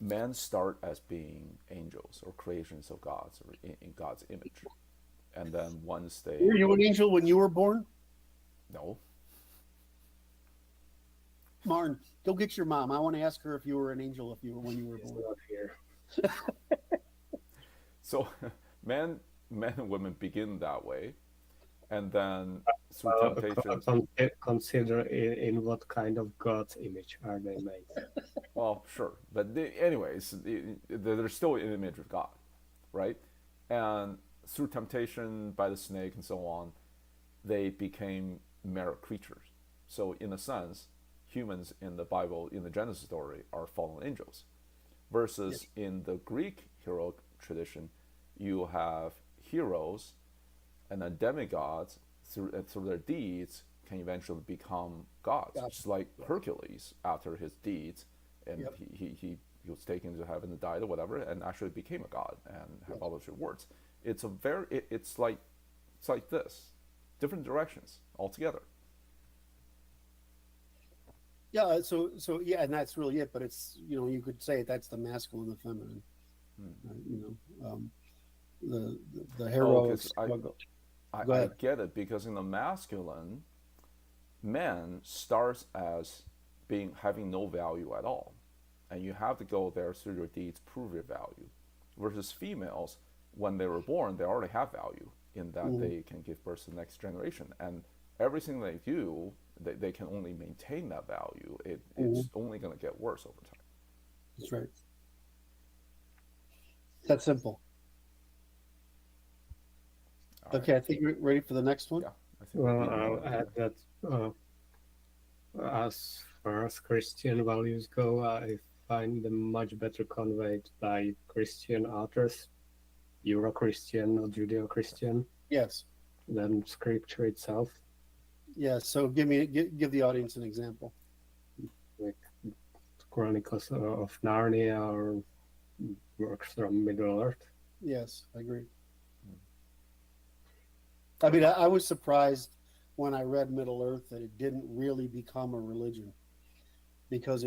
S1: men start as being angels or creations of God's or in God's image, and then once they
S2: Were you an angel when you were born?
S1: no,
S2: Martin, go get your mom. I want to ask her if you were an angel when you were
S3: It's
S2: born.
S3: not here.
S1: so men and women begin that way, and then through temptation.
S3: Consider in what kind of God's image are they made?
S1: Well, sure, but anyways, they're still in the image of God, right? And through temptation by the snake and so on, they became mere creatures. So in a sense, humans in the Bible, in the Genesis story, are fallen angels. Versus in the Greek hero tradition, you have heroes and then demigods through their deeds can eventually become gods. Just like Hercules, after his deeds, and he was taken to heaven and died or whatever, and actually became a god and have all those rewards. It's it's like this, different directions altogether.
S2: Yeah, so yeah, and that's really it. But it's you could say that's the masculine and the feminine. The heroic struggle.
S1: I get it, because in the masculine, men starts as having no value at all, and you have to go there through your deeds prove your value. Versus females, when they were born, they already have value in that they can give birth to the next generation, and everything they do, they can only maintain that value. It's only going to get worse over time.
S2: That's right. That's simple.
S1: All
S2: Okay,
S1: right.
S2: I think we're ready for the next one.
S1: Yeah, I think
S3: Well, I'll add that as far as Christian values go, I find them much better conveyed by Christian authors, Euro-Christian or Judeo-Christian,
S2: Yes.
S3: than Scripture itself.
S2: Yeah. So give the audience an example.
S3: Like Chronicles of Narnia or works from Middle Earth.
S2: Yes, I agree. I mean, I was surprised when I read Middle Earth that it didn't really become a religion, because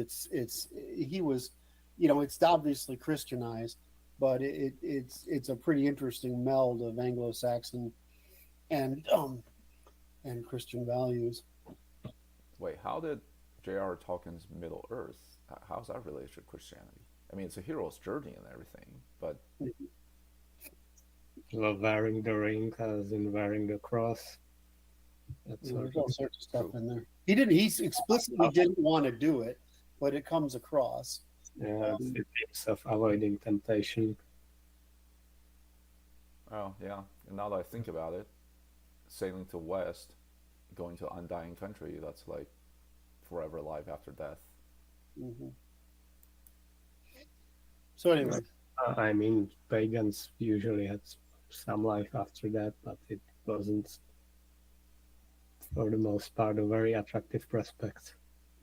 S2: he was, it's obviously Christianized, but it's a pretty interesting meld of Anglo-Saxon and Christian values.
S1: Wait, how did J.R. Tolkien's Middle Earth? How's that related to Christianity? I mean, it's a hero's journey and everything, but
S3: Well, wearing the ring as in wearing the cross.
S2: There's all sorts of stuff in there. He explicitly didn't want to do it, but it comes across.
S3: Yeah, the themes of avoiding temptation.
S1: oh yeah. And now that I think about it, sailing to west, going to undying country, that's like forever life after death.
S2: Mm-hmm. So anyway,
S3: I mean, pagans usually had some life after that, but it wasn't, for the most part, a very attractive prospect.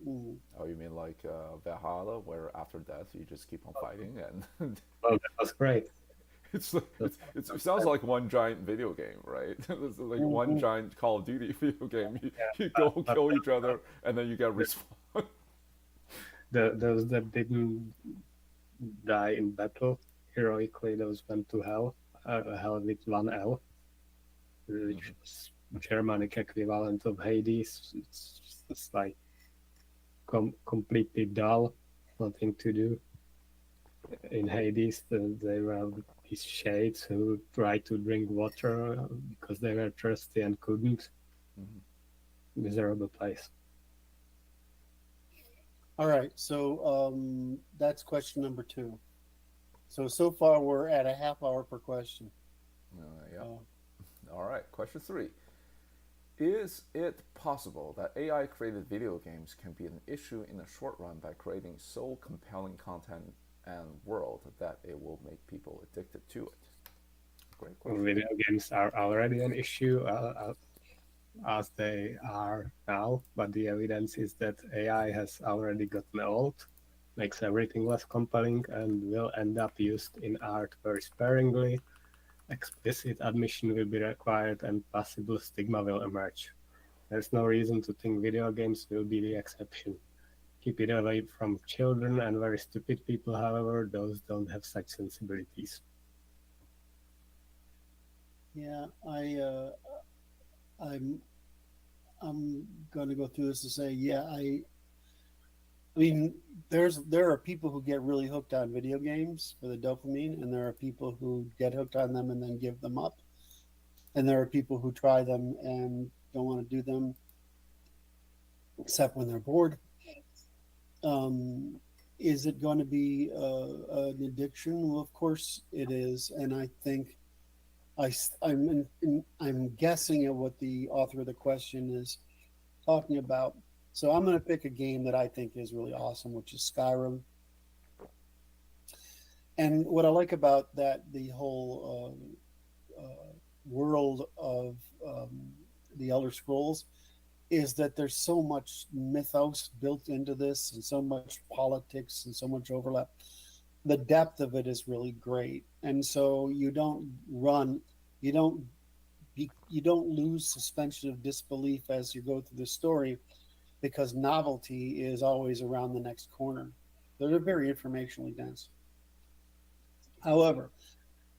S1: Oh, you mean like Valhalla, where after death you just keep on fighting, and
S3: Well, that was great.
S1: it sounds like one giant video game, right? It's like one giant Call of Duty video game. You go kill each other, and then you get respawn.
S3: Those that didn't die in battle heroically, those went to hell. Hell with one L, which is Germanic equivalent of Hades. It's like completely dull, nothing to do. In Hades, they were these shades who tried to drink water because they were thirsty and couldn't. Miserable place.
S2: all right. So that's question number 2. So far we're at a half hour per question.
S1: Yeah. All right, question 3. Is it possible that AI created video games can be an issue in the short run by creating so compelling content and world that it will make people addicted to it? Great question.
S3: Video games are already an issue as they are now, but the evidence is that AI has already gotten old, makes everything less compelling, and will end up used in art very sparingly. Explicit admission will be required and possible stigma will emerge. There's no reason to think video games will be the exception. Keep it away from children and very stupid people, however, those don't have such sensibilities.
S2: Yeah, I'm going to go through this and say, yeah, I mean, there are people who get really hooked on video games for the dopamine, and there are people who get hooked on them and then give them up, and there are people who try them and don't want to do them except when they're bored. Is it going to be an addiction? Well, of course it is, and I think I'm guessing at what the author of the question is talking about. So I'm going to pick a game that I think is really awesome, which is Skyrim. And what I like about that, the whole world of the Elder Scrolls, is that there's so much mythos built into this, and so much politics, and so much overlap. The depth of it is really great, and so you don't lose suspension of disbelief as you go through the story, because novelty is always around the next corner. They're very informationally dense. However,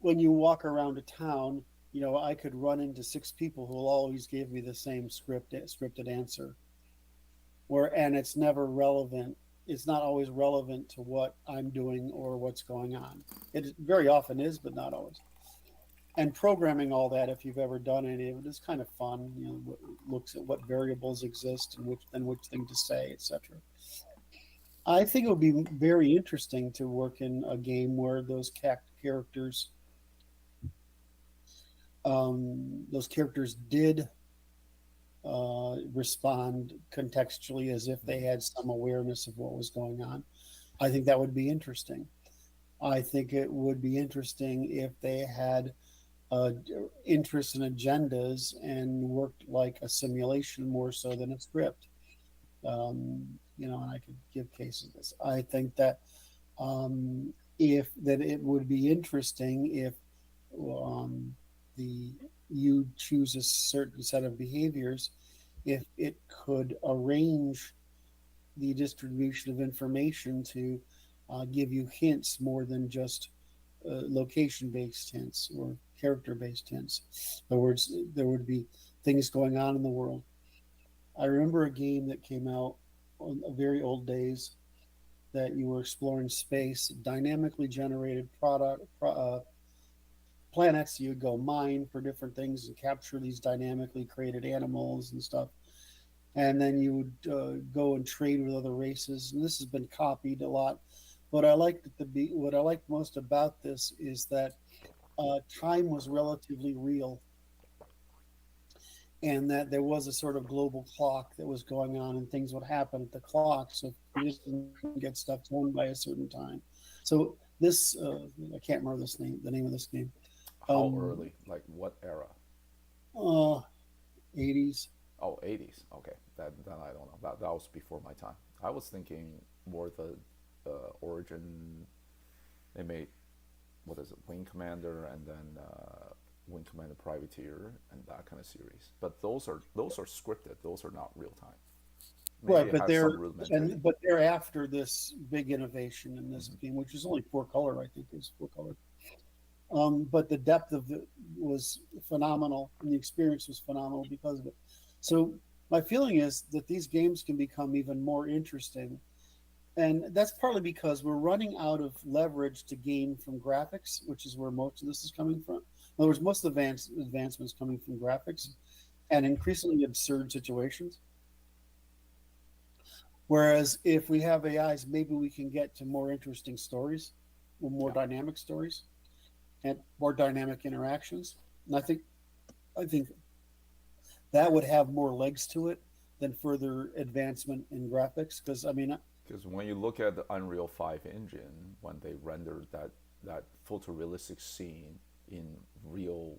S2: when you walk around a town, I could run into 6 people who will always give me the same scripted answer, and it's never relevant. It's not always relevant to what I'm doing or what's going on. It very often is, but not always. And programming all that, if you've ever done any of it, is kind of fun. Looks at what variables exist and which thing to say, etc. I think it would be very interesting to work in a game where those characters did respond contextually as if they had some awareness of what was going on. I think that would be interesting. I think it would be interesting if they had interests and agendas and worked like a simulation more so than a script. And I could give cases of this. I think that it would be interesting if you choose a certain set of behaviors, if it could arrange the distribution of information to give you hints more than just location-based hints or character-based hints. In other words, there would be things going on in the world. I remember a game that came out on the very old days that you were exploring space, dynamically generated planets. You would go mine for different things and capture these dynamically created animals and stuff. And then you would go and trade with other races. And this has been copied a lot. What I liked most about this is that time was relatively real, and that there was a sort of global clock that was going on, and things would happen at the clock. So you just didn't get stuff done by a certain time. So this, I can't remember the name of this game.
S1: How early? Like what era?
S2: 80s.
S1: Oh, 80s. Okay, then I don't know. That was before my time. I was thinking more the origin. They made, what is it, Wing Commander, and then Wing Commander Privateer, and that kind of series. But those are scripted. Those are not real time.
S2: Right, but they're after this big innovation in this game, which is only 4-color. I think is 4-color. But the depth of it was phenomenal, and the experience was phenomenal because of it. So my feeling is that these games can become even more interesting, and that's partly because we're running out of leverage to gain from graphics, which is where most of this is coming from. In other words, most of the advancements coming from graphics and increasingly absurd situations. Whereas if we have AIs, maybe we can get to more interesting stories, or more dynamic stories, and more dynamic interactions. And I think I think that would have more legs to it than further advancement in graphics. Because I mean,
S1: Because when you look at the Unreal 5 engine, when they rendered that photorealistic scene in real,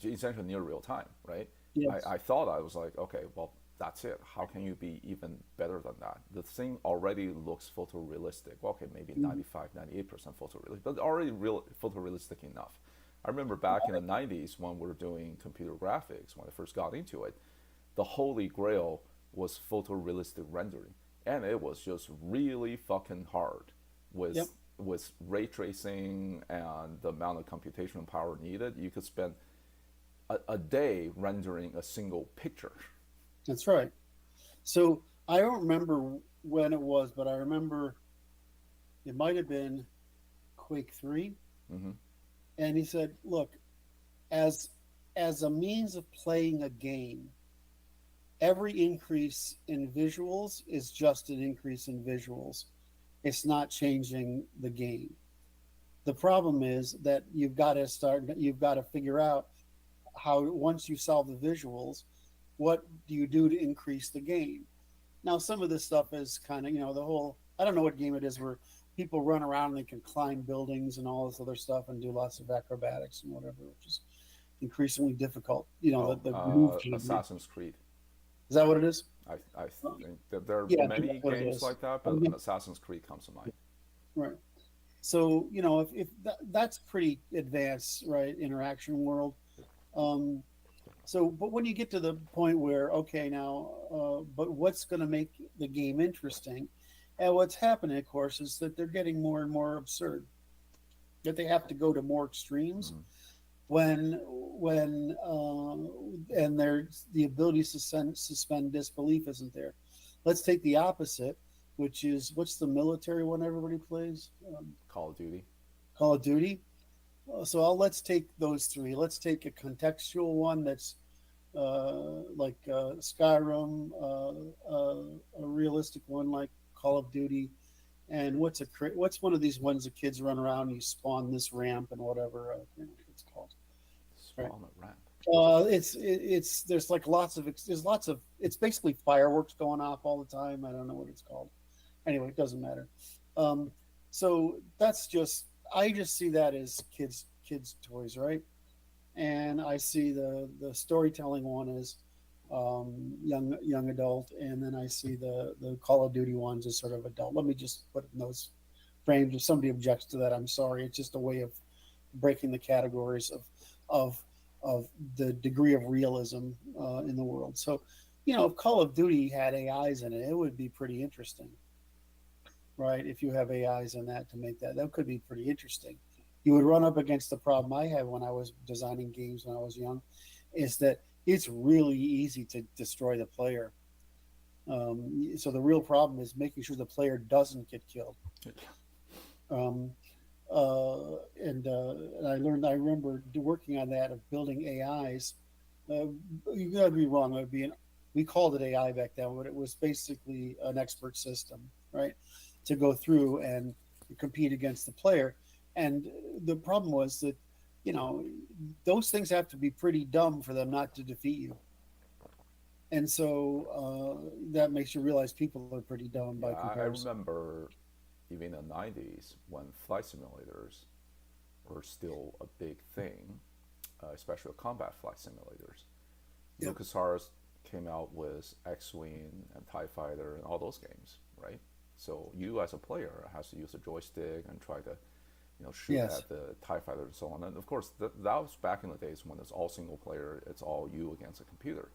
S1: essentially near real time, right?
S2: yes,
S1: I thought, I was like, okay, well, that's it. How can you be even better than that? The thing already looks photorealistic. Well, okay, maybe
S2: mhm.
S1: 95, 98% photorealistic, but already real photorealistic enough. I remember back in the 90s when we were doing computer graphics, when I first got into it, the holy grail was photorealistic rendering, and it was just really fucking hard
S2: Yep,
S1: with ray tracing and the amount of computational power needed. You could spend a day rendering a single picture.
S2: that's right. So I don't remember when it was, but I remember it might have been Quake 3.
S1: Hmm.
S2: And he said, look, as as a means of playing a game, every increase in visuals is just an increase in visuals. It's not changing the game. The problem is that you've got to figure out how, once you solve the visuals, what do you do to increase the game? Now, some of this stuff is kind of, the whole, I don't know what game it is where people run around and they can climb buildings and all this other stuff and do lots of acrobatics and whatever, which is increasingly difficult.
S1: Oh,
S2: The move game.
S1: Assassin's Creed.
S2: Is that what it is?
S1: I think that there are
S2: Yeah, I think
S1: many
S2: that's what it
S1: games
S2: is.
S1: like that,
S2: I
S1: but
S2: mean,
S1: an Assassin's Creed comes to mind.
S2: right. So, if that's pretty advanced, right? Interaction world. Um, so, but when you get to the point where, okay, now, but what's going to make the game interesting? And what's happening, of course, is that they're getting more and more absurd. That they have to go to more extremes
S1: Mm-hmm.
S2: and there's the ability to suspend disbelief isn't there. Let's take the opposite, which is what's the military one everybody plays?
S1: Call of Duty.
S2: Call of Duty. So let's take those three. Let's take a contextual one that's like Skyrim, a realistic one like Call of Duty, and what's one of these ones the kids run around and you spawn this ramp and whatever. I can't remember what it's called. Right.
S1: Spawn a ramp.
S2: It's there's like lots of it's basically fireworks going off all the time. I don't know what it's called. Anyway, it doesn't matter. Um, so that's just I just see that as kids toys, right? And I see the storytelling one as young adult, and then I see the Call of Duty ones as sort of adult. Let me just put it in those frames. If somebody objects to that, I'm sorry. It's just a way of breaking the categories of of the degree of realism in the world. So, if Call of Duty had AIs in it, it would be pretty interesting, right? If you have AIs in that to make that could be pretty interesting. You would run up against the problem I had when I was designing games when I was young, is that it's really easy to destroy the player. So the real problem is making sure the player doesn't get killed. Um, and I remember working on that of building AIs. You gotta be wrong. It would be we called it AI back then, but it was basically an expert system, right? To go through and compete against the player. And the problem was that, those things have to be pretty dumb for them not to defeat you. And so that makes you realize people are pretty dumb
S1: Yeah,
S2: by
S1: I
S2: comparison.
S1: remember even in the 90s when flight simulators were still a big thing, especially combat flight simulators.
S2: Yep.
S1: LucasArts came out with X-Wing and TIE Fighter and all those games, right? So you as a player has to use a joystick and try to, shoot
S2: Yes.
S1: at the TIE Fighter and so on. And of course, that was back in the days when it's all single player, it's all you against a computer.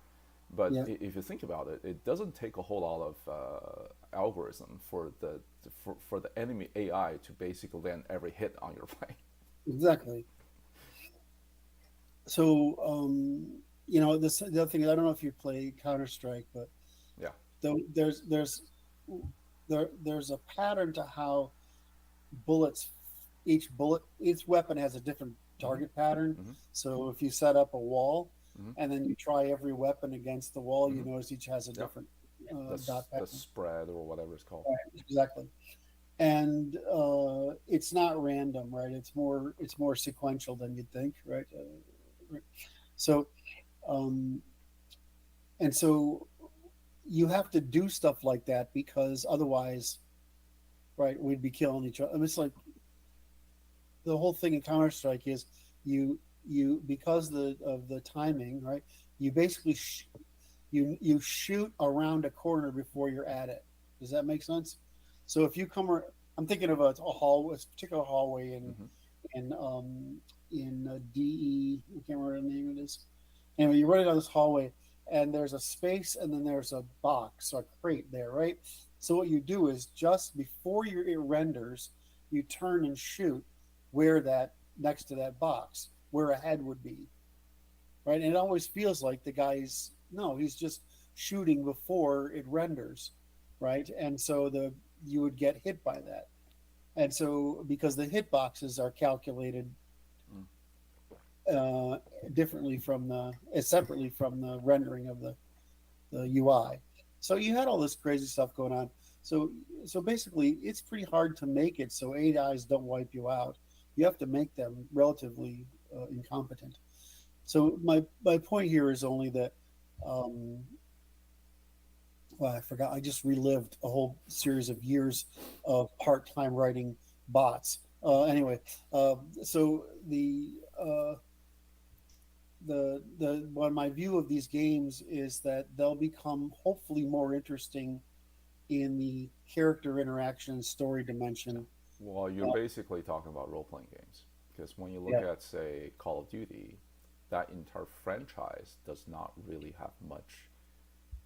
S1: But
S2: Yeah.
S1: if you think about it, it doesn't take a whole lot of algorithm for the enemy AI to basically land every hit on your plane.
S2: Exactly. So the other thing, I don't know if you play Counter Strike, but
S1: Yeah.
S2: there's there's a pattern to how bullets each weapon has a different
S1: Hmm.
S2: target pattern.
S1: Hmm.
S2: So if you set up a wall
S1: Hmm.
S2: and then you try every weapon against the wall, you
S1: Hmm.
S2: notice each has a
S1: Yeah.
S2: different
S1: The
S2: dot
S1: the
S2: pattern.
S1: spread or whatever it's called.
S2: Right, exactly. And it's not random, right? It's more sequential than you'd think, right? Right? So, um, and so you have to do stuff like that because otherwise, right, we'd be killing each other. I mean, it's like the whole thing in Counter Strike is you because of the timing, right? You basically you shoot around a corner before you're at it. Does that make sense? So if you I'm thinking of a hallway, a particular hallway
S1: Mm-hmm.
S2: in DE. I can't remember the name of this. Anyway, you're running down this hallway, and there's a space, and then there's a box or a crate there, right? So what you do is just before it renders, you turn and shoot where that next to that box, where a head would be, right? And it always feels like the guy's no, he's just shooting before it renders, right? And so you would get hit by that. And so because the hit boxes are calculated
S1: Mm.
S2: uh, differently from separately from the rendering of the UI. So you had all this crazy stuff going on. So basically, it's pretty hard to make it so AIs don't wipe you out. You have to make them relatively incompetent. So my point here is only that, um, well, I forgot. I just relived a whole series of years of part-time writing bots. Anyway, so the what my view of these games is that they'll become hopefully more interesting in the character interaction story dimension.
S1: Well, you're
S2: Uh,
S1: basically talking about role playing games because when you look
S2: yeah,
S1: at, say, Call of Duty, that entire franchise does not really have much,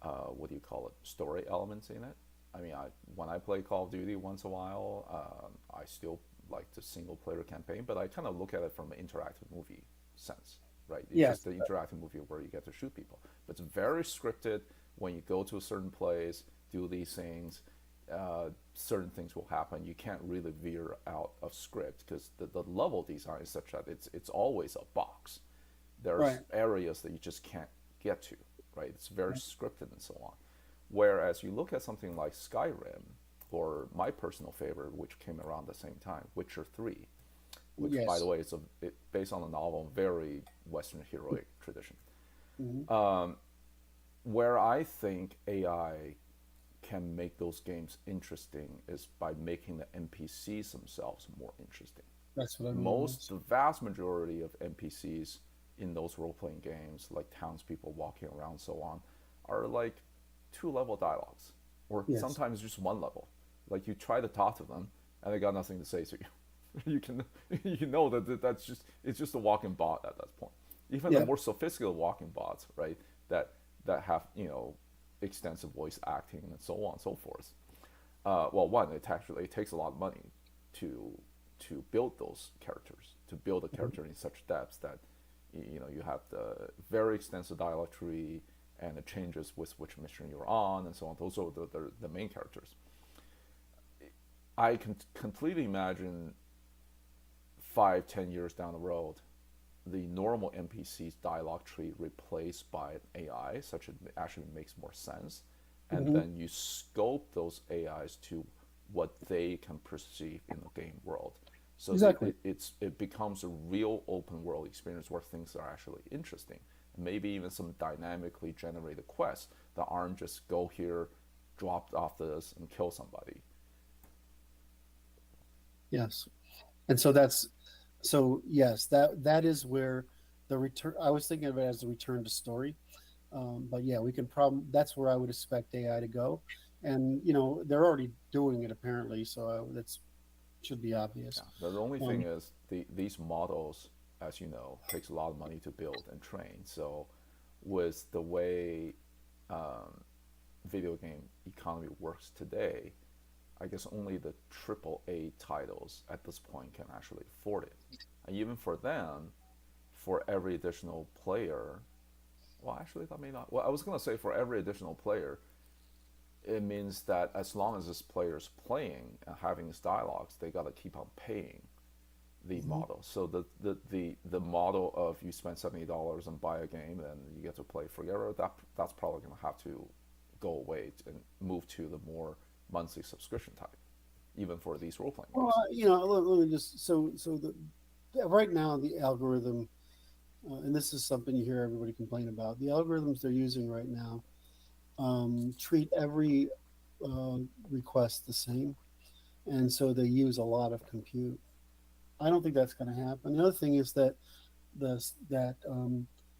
S1: what do you call it, story elements in it. I mean, when I play Call of Duty once in a while, I still like the single player campaign, but I kind of look at it from an interactive movie sense, right? It's just
S2: yes,
S1: the interactive movie where you get to shoot people. But it's very scripted. When you go to a certain place, do these things, certain things will happen. You can't really veer out of script because the level design is such that it's always a box. There's
S2: right,
S1: areas that you just can't get to, right? It's very scripted and so on. Whereas you look at something like Skyrim, or my personal favorite, which came around the same time, Witcher 3, which, by the
S2: yes,
S1: way, is based on a novel, very Western heroic tradition.
S2: hmm
S1: Where I think AI can make those games interesting is by making the NPCs themselves more interesting.
S2: that's what I mean. Yes.
S1: The vast majority of NPCs in those role playing games, like townspeople walking around, so on, are like two-level dialogues, or
S2: Yes.
S1: sometimes just one level. Like you try to talk to them, and they got nothing to say to you. You can, you know that's just it's just a walking bot at that point. Even the
S2: Yeah.
S1: more sophisticated walking bots, right? That have extensive voice acting and so on and so forth. Well, one, it takes a lot of money to build those characters, to build a
S2: Mhm.
S1: character in such depth that you have the very extensive dialogue tree and the changes with which mission you're on and so on. Those are the main characters. I can completely imagine 5, 10 years down the road, the normal NPC's dialogue tree replaced by an AI, such that it actually makes more sense. And
S2: Mhm.
S1: then you scope those AIs to what they can perceive in the game world. So that
S2: Exactly.
S1: it becomes a real open world experience where things are actually interesting. And maybe even some dynamically generated quests that aren't just go here, drop off this, and kill somebody.
S2: Yes. And so yes, that is where the return. I was thinking of it as the return to story, but yeah, we can problem. That's where I would expect AI to go, and they're already doing it apparently, so that's should be
S1: Yeah.
S2: obvious.
S1: The only thing
S2: Um,
S1: is these models, as you know, takes a lot of money to build and train. So with the way video game economy works today, I guess only the AAA titles at this point can actually afford it. And even for them, for every additional player, well, actually, that may not. Well, I was going to say for every additional player, it means that as long as this player is playing and having these dialogues, they got to keep on paying the
S2: mhm.
S1: model. So the model of you spend $70 and buy a game and you get to play forever, that's probably going to have to go away and move to the more monthly subscription type, even for these role playing
S2: Well,
S1: games.
S2: let me just so the right now the algorithm and this is something you hear everybody complain about. The algorithms they're using right now treat every request the same, and so they use a lot of compute. I don't think that's going to happen. The other thing is that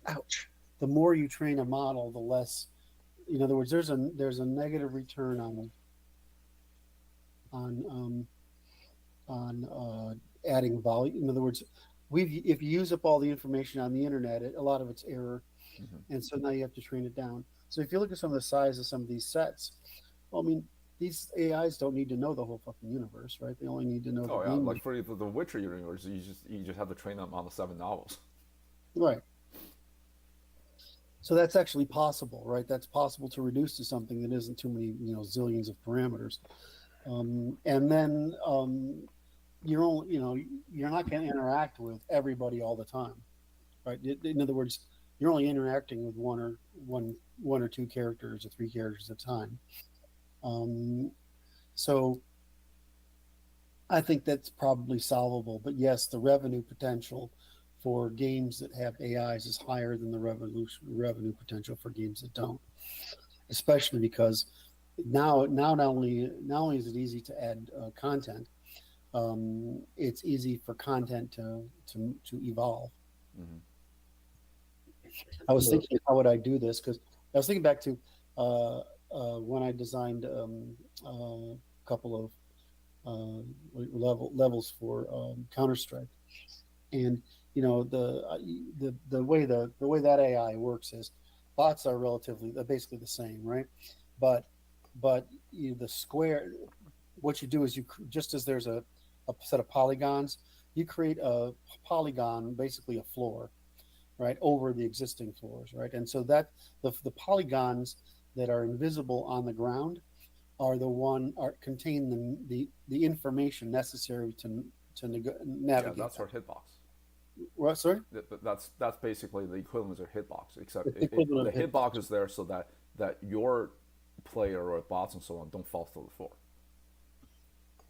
S2: ouch, the more you train a model, the less. In other words, there's a negative return on adding volume. In other words, if you use up all the information on the internet, a lot of it's error, and so now you have to train it down. So if you look at some of the size of some of these sets, well, I mean, these AIs don't need to know the whole fucking universe, right? They only need to know.
S1: Oh yeah, like for the Witcher universe, you just have to train them on the 7 novels.
S2: Right. So that's actually possible, right? That's possible to reduce to something that isn't too many, zillions of parameters, and then you're not going to interact with everybody all the time, right? In other words, you're only interacting with one or two characters or 3 characters at a time. So I think that's probably solvable. But yes, the revenue potential for games that have AIs is higher than the revenue potential for games that don't, especially because now not only is it easy to add content, it's easy for content to evolve.
S1: Mm-hmm.
S2: I was thinking, how would I do this? Because I was thinking back to when I designed a couple of levels for Counter-Strike, and the way that AI works is bots are basically the same, right? But the square, what you do is just as there's a set of polygons, you create a polygon, basically a floor, right, over the existing floors, right? And so that the polygons that are invisible on the ground contain the information necessary to navigate.
S1: Yeah, that's our hitbox.
S2: What? Sorry?
S1: That's basically the equivalent of hitbox, except
S2: the
S1: hitbox is there so that your player or bots and so on don't fall through the floor.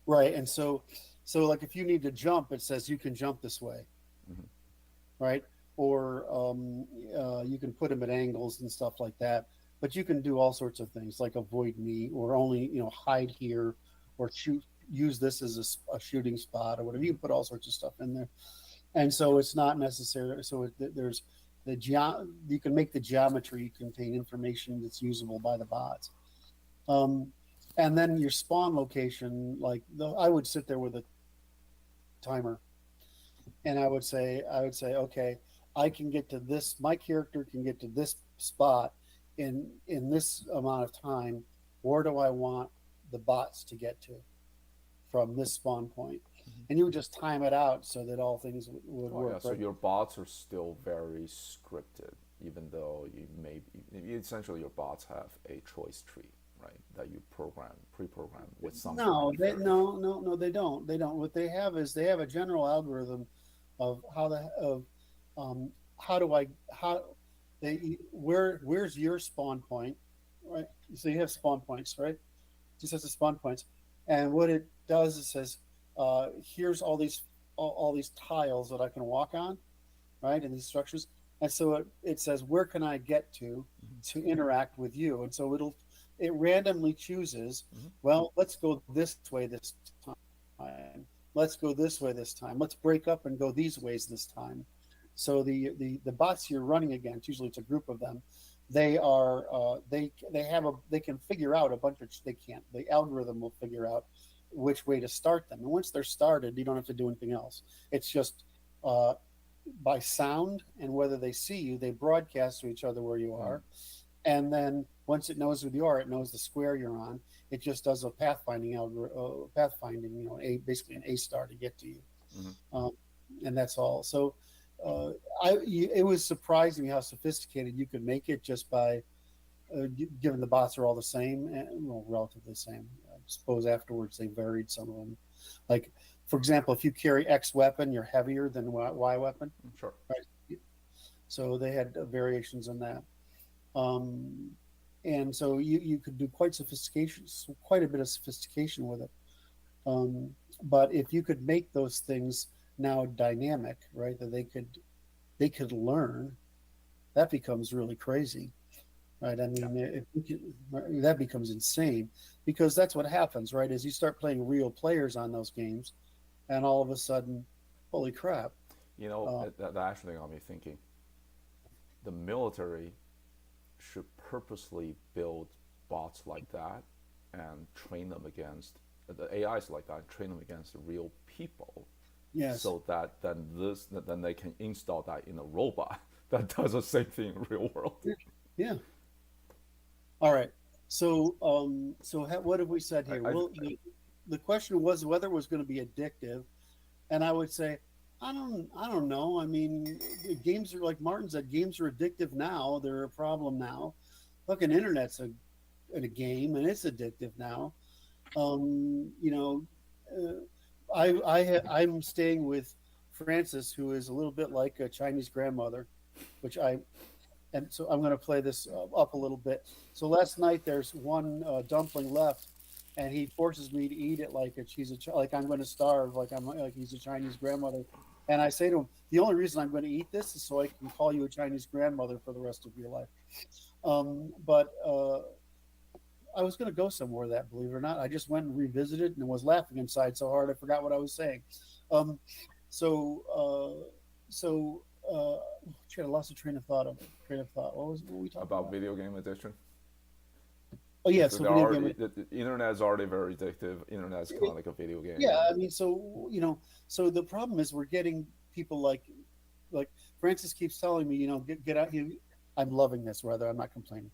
S2: Right, and so like if you need to jump, it says you can jump this way, right? Or you can put them at angles and stuff like that. But you can do all sorts of things like avoid me, or only hide here, or use this as a shooting spot or whatever. You can put all sorts of stuff in there, and so it's not necessary. So there's you can make the geometry contain information that's usable by the bots, and then your spawn location. I would sit there with a timer, and I would say, okay, I can get to this. My character can get to this spot in this amount of time. Where do I want the bots to get to from this spawn point? And you would just time it out so that all things would work.
S1: Yeah, so your bots are still very scripted, even though essentially your bots have a choice tree, right? That you pre-program with some.
S2: No, they don't. They don't. What they have is they have a general algorithm of where's your spawn point, right? So you have spawn points, right? Just as the spawn points, and what it does is says, here's all these tiles that I can walk on, right? And these structures, and so it says, where can I get to interact with you? And so it randomly chooses. Well, let's go this way this time. Let's go this way this time. Let's break up and go these ways this time. So the bots you're running against, usually it's a group of them, they can figure out a bunch of, the algorithm will figure out which way to start them. And once they're started, you don't have to do anything else. It's just by sound and whether they see you, they broadcast to each other where you are. And then once it knows who you are, it knows the square you're on. It just does a pathfinding, basically an A star to get to you. And that's all. So it was surprising me how sophisticated you could make it just by given the bots are all the same, relatively the same. I suppose afterwards they varied some of them. Like, for example, if you carry X weapon, you're heavier than Y weapon.
S1: Sure.
S2: Right. So they had variations in that. And so you could do quite a bit of sophistication with it. But if you could make those things now dynamic, right, that they could they could learn, that becomes really crazy, right? I mean, if we could, that becomes insane, because that's what happens, right? As you start playing real players on those games, and all of a sudden, holy crap!
S1: You know,
S2: Uh,
S1: that actually got me thinking. The military should purposely build bots like that and train them against the AIs like that, and train them against real people,
S2: yes,
S1: so that then they can install that in a robot that does the same thing in real world.
S2: yeah. All right. So, what have we said here?
S1: I
S2: Well, the question was whether it was going to be addictive, and I would say, I don't know. I mean, games are, like Martin said, games are addictive now. They're a problem now. Fucking internet's a game, and it's addictive now. You know, I'm staying with Francis, who is a little bit like a Chinese grandmother, which I and so I'm going to play this up a little bit. So last night there's one dumpling left, and he forces me to eat it like like I'm going to starve, like he's a Chinese grandmother. And I say to him, the only reason I'm going to eat this is so I can call you a Chinese grandmother for the rest of your life. But I was going to go somewhere that, believe it or not, I just went and revisited and was laughing inside so hard I forgot what I was saying. Um, so so I lost a train of thought. What were we talking
S1: About
S2: about?
S1: video game addiction.
S2: Oh yeah,
S1: So
S2: so
S1: they're
S2: video
S1: already,
S2: game.
S1: the internet is already very addictive. Internet is kind of like a video game.
S2: Yeah, I mean, so so the problem is we're getting people like Francis keeps telling me, get out. I'm loving this. Rather, I'm not complaining.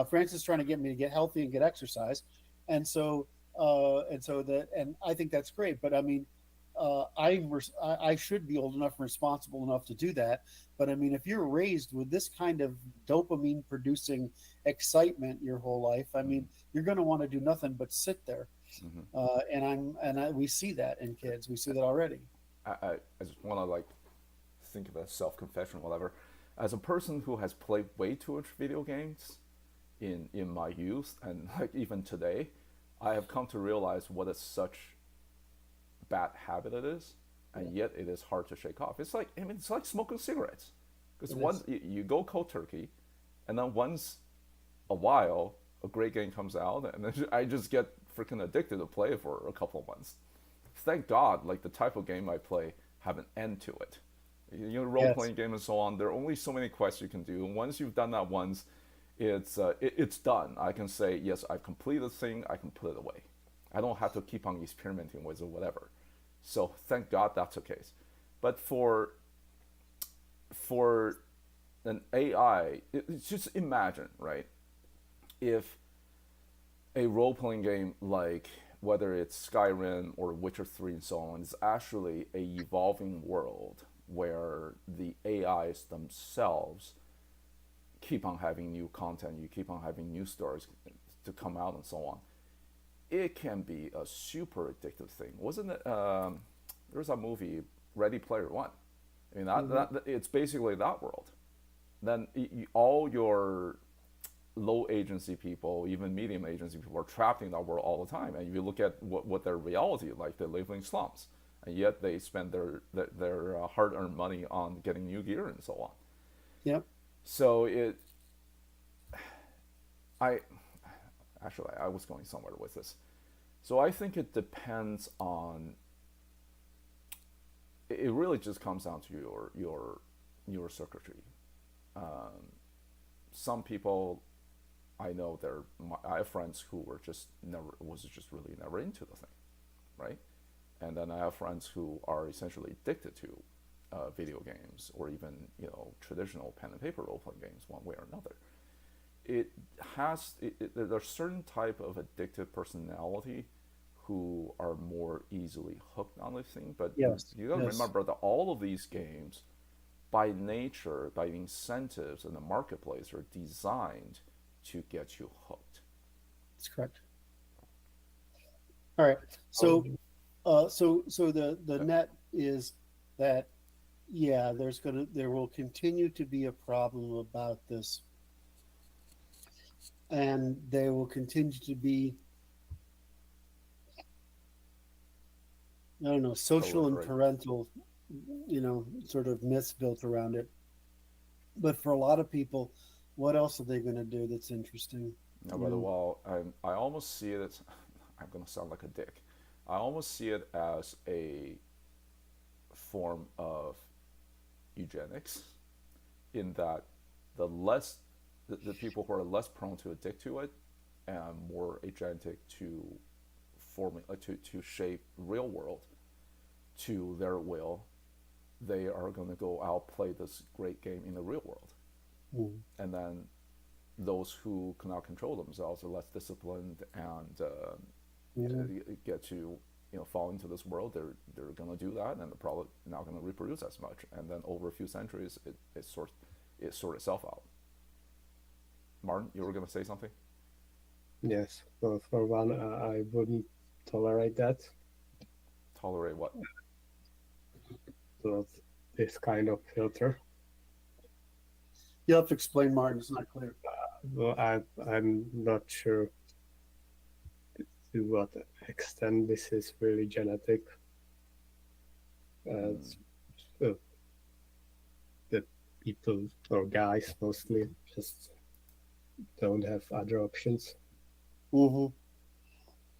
S2: Francis is trying to get me to get healthy and get exercise, and and I think that's great. But I mean, I should be old enough and responsible enough to do that. But I mean, if you're raised with this kind of dopamine producing excitement your whole life, I mean, you're going to want to do nothing but sit there. We see that in kids. We see that already.
S1: I just want to like think of a self confession, whatever. As a person who has played way too much video games in my youth and like even today, I have come to realize what a such bad habit it is, and yet it is hard to shake off. It's like, I mean, it's like smoking cigarettes, because once you go cold turkey, and then once a while a great game comes out, and then I just get freaking addicted to play it for a couple of months. Thank God, like the type of game I play have an end to it. Role
S2: Yes.
S1: playing game and so on. There are only so many quests you can do, and once you've done that once, it's done. I can say yes, I've completed the thing. I can put it away. I don't have to keep on experimenting with it, or whatever. So thank God that's the case. But for an AI, just imagine, right? If a role playing game like whether it's Skyrim or Witcher 3 and so on is actually a evolving world where the AIs themselves keep on having new content, you keep on having new stories to come out and so on. It can be a super addictive thing. Wasn't it? There's a movie, Ready Player One. I mean, that it's basically that world. Then all your low agency people, even medium agency people, are trapped in that world all the time. And you look at what their reality like, they live in slums, and yet they spend their hard-earned money on getting new gear and so on.
S2: Yep.
S1: So I was going somewhere with this. So I think it depends on. It really just comes down to your circuitry. Some people, I know, I have friends who were just really never into the thing, right? And then I have friends who are essentially addicted to video games, or even traditional pen and paper role playing games, one way or another. There's certain type of addictive personality who are more easily hooked on this thing, but
S2: Yes.
S1: you gotta
S2: Yes.
S1: remember that all of these games, by nature, by incentives in the marketplace, are designed to get you hooked.
S2: That's correct. All right. So, the net is that, yeah, there will continue to be a problem about this, and there will continue to be, I don't know, social and
S1: Proliferate.
S2: parental, sort of myths built around it. But for a lot of people, what else are they going to do that's interesting?
S1: No, but well, I almost see it as, I'm going to sound like a dick. I almost see it as a form of eugenics, in that the people who are less prone to addict to it and more agentic to forming to shape real world to their will, they are going to go out play this great game in the real world. And then those who cannot control themselves are less disciplined and get to fall into this world. They're going to do that, and they're probably not going to reproduce as much. And then over a few centuries, it sort itself out. Martin, you were going to say something?
S3: Yes. Well, for one, I wouldn't tolerate that.
S1: Tolerate what?
S3: Not this kind of filter.
S2: You have to explain, Martin. It's not clear.
S3: Well, I'm not sure to what extent this is really genetic. So the people, or guys mostly, just don't have other options.
S2: Mm-hmm.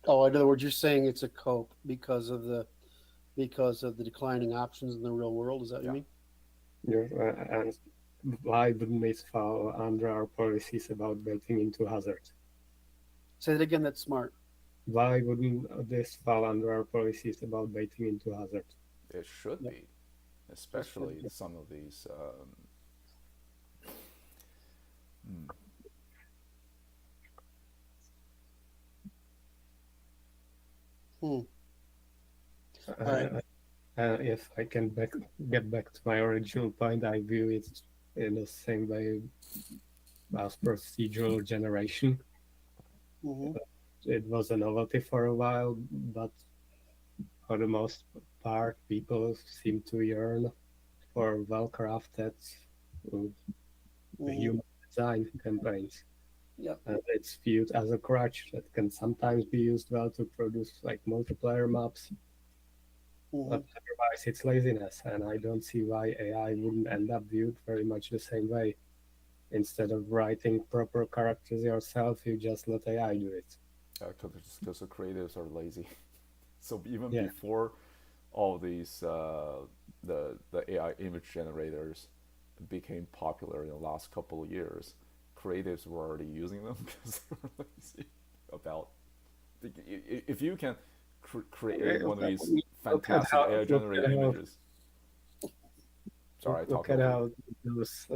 S2: Oh, in other words, you're saying it's a cope because of the declining options in the real world. Is that what you mean?
S3: Yeah, and why wouldn't this fall under our policies about baiting into hazard?
S2: Say that again. That's smart.
S3: Why wouldn't this fall under our policies about baiting into hazard?
S1: It should be, especially some of these.
S3: If I can get back to my original point, I view it in the same way as procedural generation.
S2: Mm-hmm.
S3: It was a novelty for a while, but for the most part, people seem to yearn for well-crafted human design campaigns.
S2: Yep.
S3: And it's viewed as a crutch that can sometimes be used well to produce like multiplayer maps.
S2: Mm-hmm.
S3: But otherwise, it's laziness, and I don't see why AI wouldn't end up viewed very much the same way. Instead of writing proper characters yourself, you just let AI do it.
S1: Because the creatives are lazy. So even before all these the AI image generators became popular in the last couple of years, creatives were already using them because they were lazy about. If you can create one of these fantastic AI generated images. Sorry,
S3: look at how those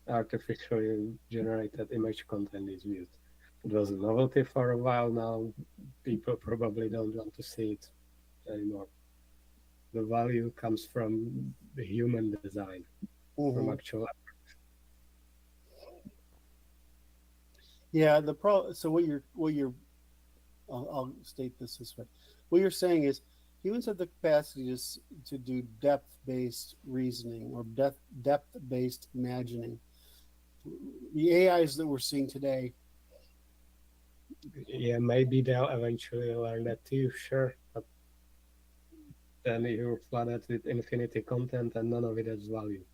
S3: artificially generated image content is viewed. It was a novelty for a while now. People probably don't want to see it anymore. The value comes from the human design, from actual effort.
S2: Yeah, so what you're I'll state this way. What you're saying is humans have the capacity to do depth-based reasoning or depth-based imagining. The AIs that we're seeing today.
S3: Yeah, maybe they'll eventually learn that too, sure. But then you're flooded with infinity content and none of it has value.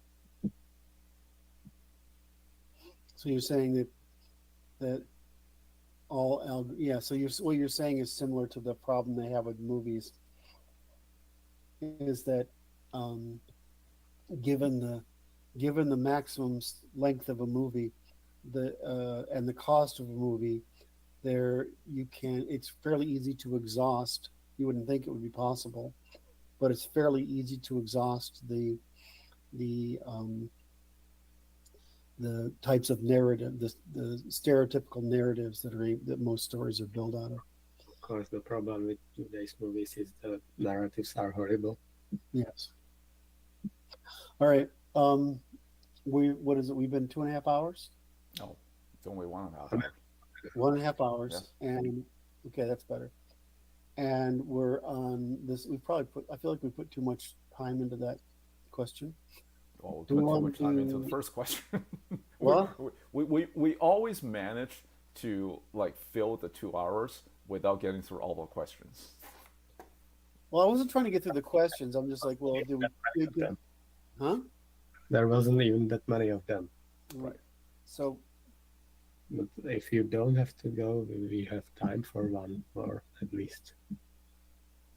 S2: So you're saying that all so what you're saying is similar to the problem they have with movies, is that given the maximum length of a movie, and the cost of a movie, it's fairly easy to exhaust. You wouldn't think it would be possible, but it's fairly easy to exhaust the types of narrative, the stereotypical narratives that most stories are built out of.
S3: Of course, the problem with today's movies is the narratives are horrible.
S2: Yes. All right. What is it? We've been 2.5 hours?
S1: No, it's only 1.5 hours.
S2: 1.5 hours.
S1: Yes.
S2: And okay, that's better. And we're on this. I feel like we put too much time into that question.
S1: Well, we put too much time into the first question.
S2: What?
S1: we always manage to fill the 2 hours without getting through all the questions.
S2: Well, I wasn't trying to get through the questions. I'm just like, well, huh?
S3: There wasn't even that many of them.
S1: Right.
S2: So,
S3: But if you don't have to go, we have time for one more at least.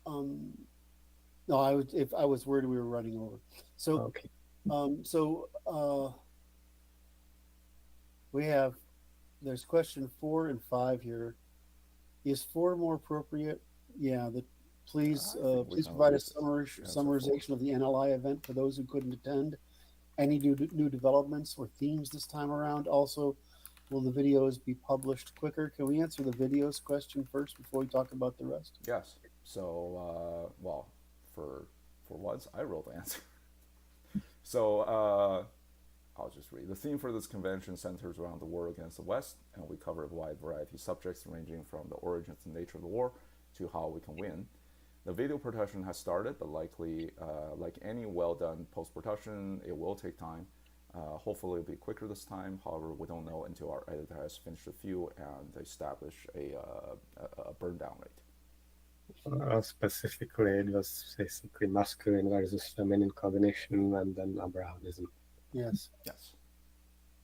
S2: no, if I was worried we were running over. So,
S3: Okay.
S2: We have, there's question 4 and 5 here. Is 4 more appropriate? Yeah. Please provide a summarization of the NLI event for those who couldn't attend. Any new developments or themes this time around? Also, will the videos be published quicker? Can we answer the videos question first before we talk about the rest?
S1: Yes. So, for once, I wrote the answer. So, I'll just read. The theme for this convention centers around the war against the West, and we cover a wide variety of subjects ranging from the origins and nature of the war to how we can win. The video production has started, but likely, like any well-done post-production, it will take time. Hopefully it'll be quicker this time. However, we don't know until our editor has finished a few and establish a burn down rate.
S3: Specifically, it was basically masculine versus feminine cognition and then Abrahanism.
S2: Yes.
S1: Yes.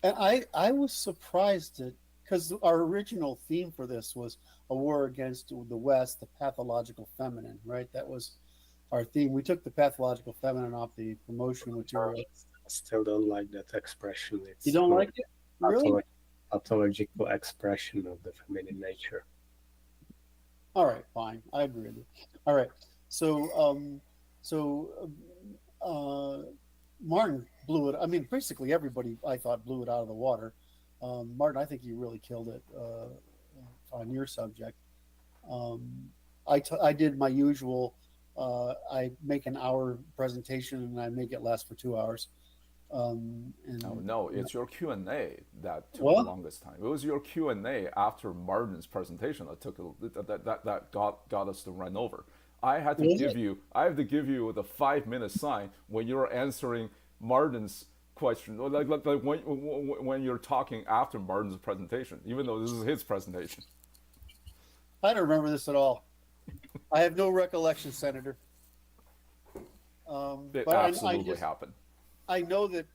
S2: And I was surprised that, because our original theme for this was a war against the West, the pathological feminine, right? That was our theme. We took the pathological feminine off the promotion material.
S3: I still don't like that expression. It's
S2: You don't like it? Really?
S3: Pathological expression of the feminine nature.
S2: All right, fine. I agree with you. All right. So, Martin blew it. I mean, basically everybody, I thought, blew it out of the water. Martin, I think you really killed it on your subject. I did my usual. I make an hour presentation and I make it last for 2 hours.
S1: No, it's your Q&A that took
S2: What?
S1: the longest time. It was your Q&A after Martin's presentation that got us to run over. I had to give you the 5-minute sign when you're answering Martin's question, like when you're talking after Martin's presentation, even though this is his presentation.
S2: I don't remember this at all. I have no recollection, Senator.
S1: It
S2: But
S1: absolutely happened.
S2: I know that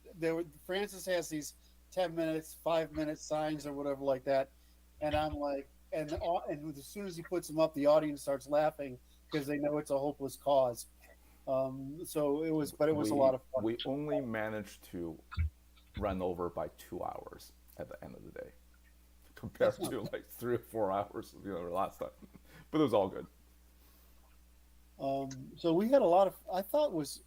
S2: Francis has these 10 minutes, 5-minute signs or whatever like that, and I'm like, and as soon as he puts them up, the audience starts laughing because they know it's a hopeless cause. So it was a lot of fun.
S1: We only managed to run over by 2 hours at the end of the day, compared to like 3 or 4 hours last time. But it was all good.
S2: So we had a lot of. I thought was.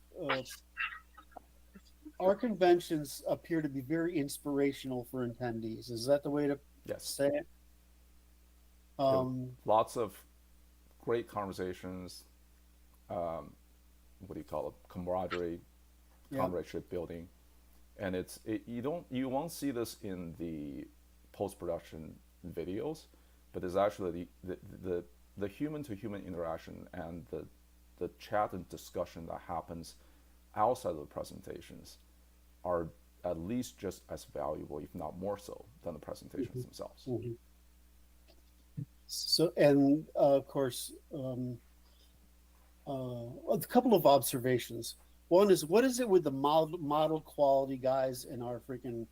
S2: Our conventions appear to be very inspirational for attendees. Is that the way to say it?
S1: Lots of great conversations. What do you call it? Camaraderie, comradeship building, and you won't see this in the post-production videos, but there's actually the human-to-human interaction and the chat and discussion that happens outside of the presentations are at least just as valuable, if not more so, than the presentations themselves.
S2: Mm-hmm. So, and of course, a couple of observations. One is, what is it with the model quality guys in our freaking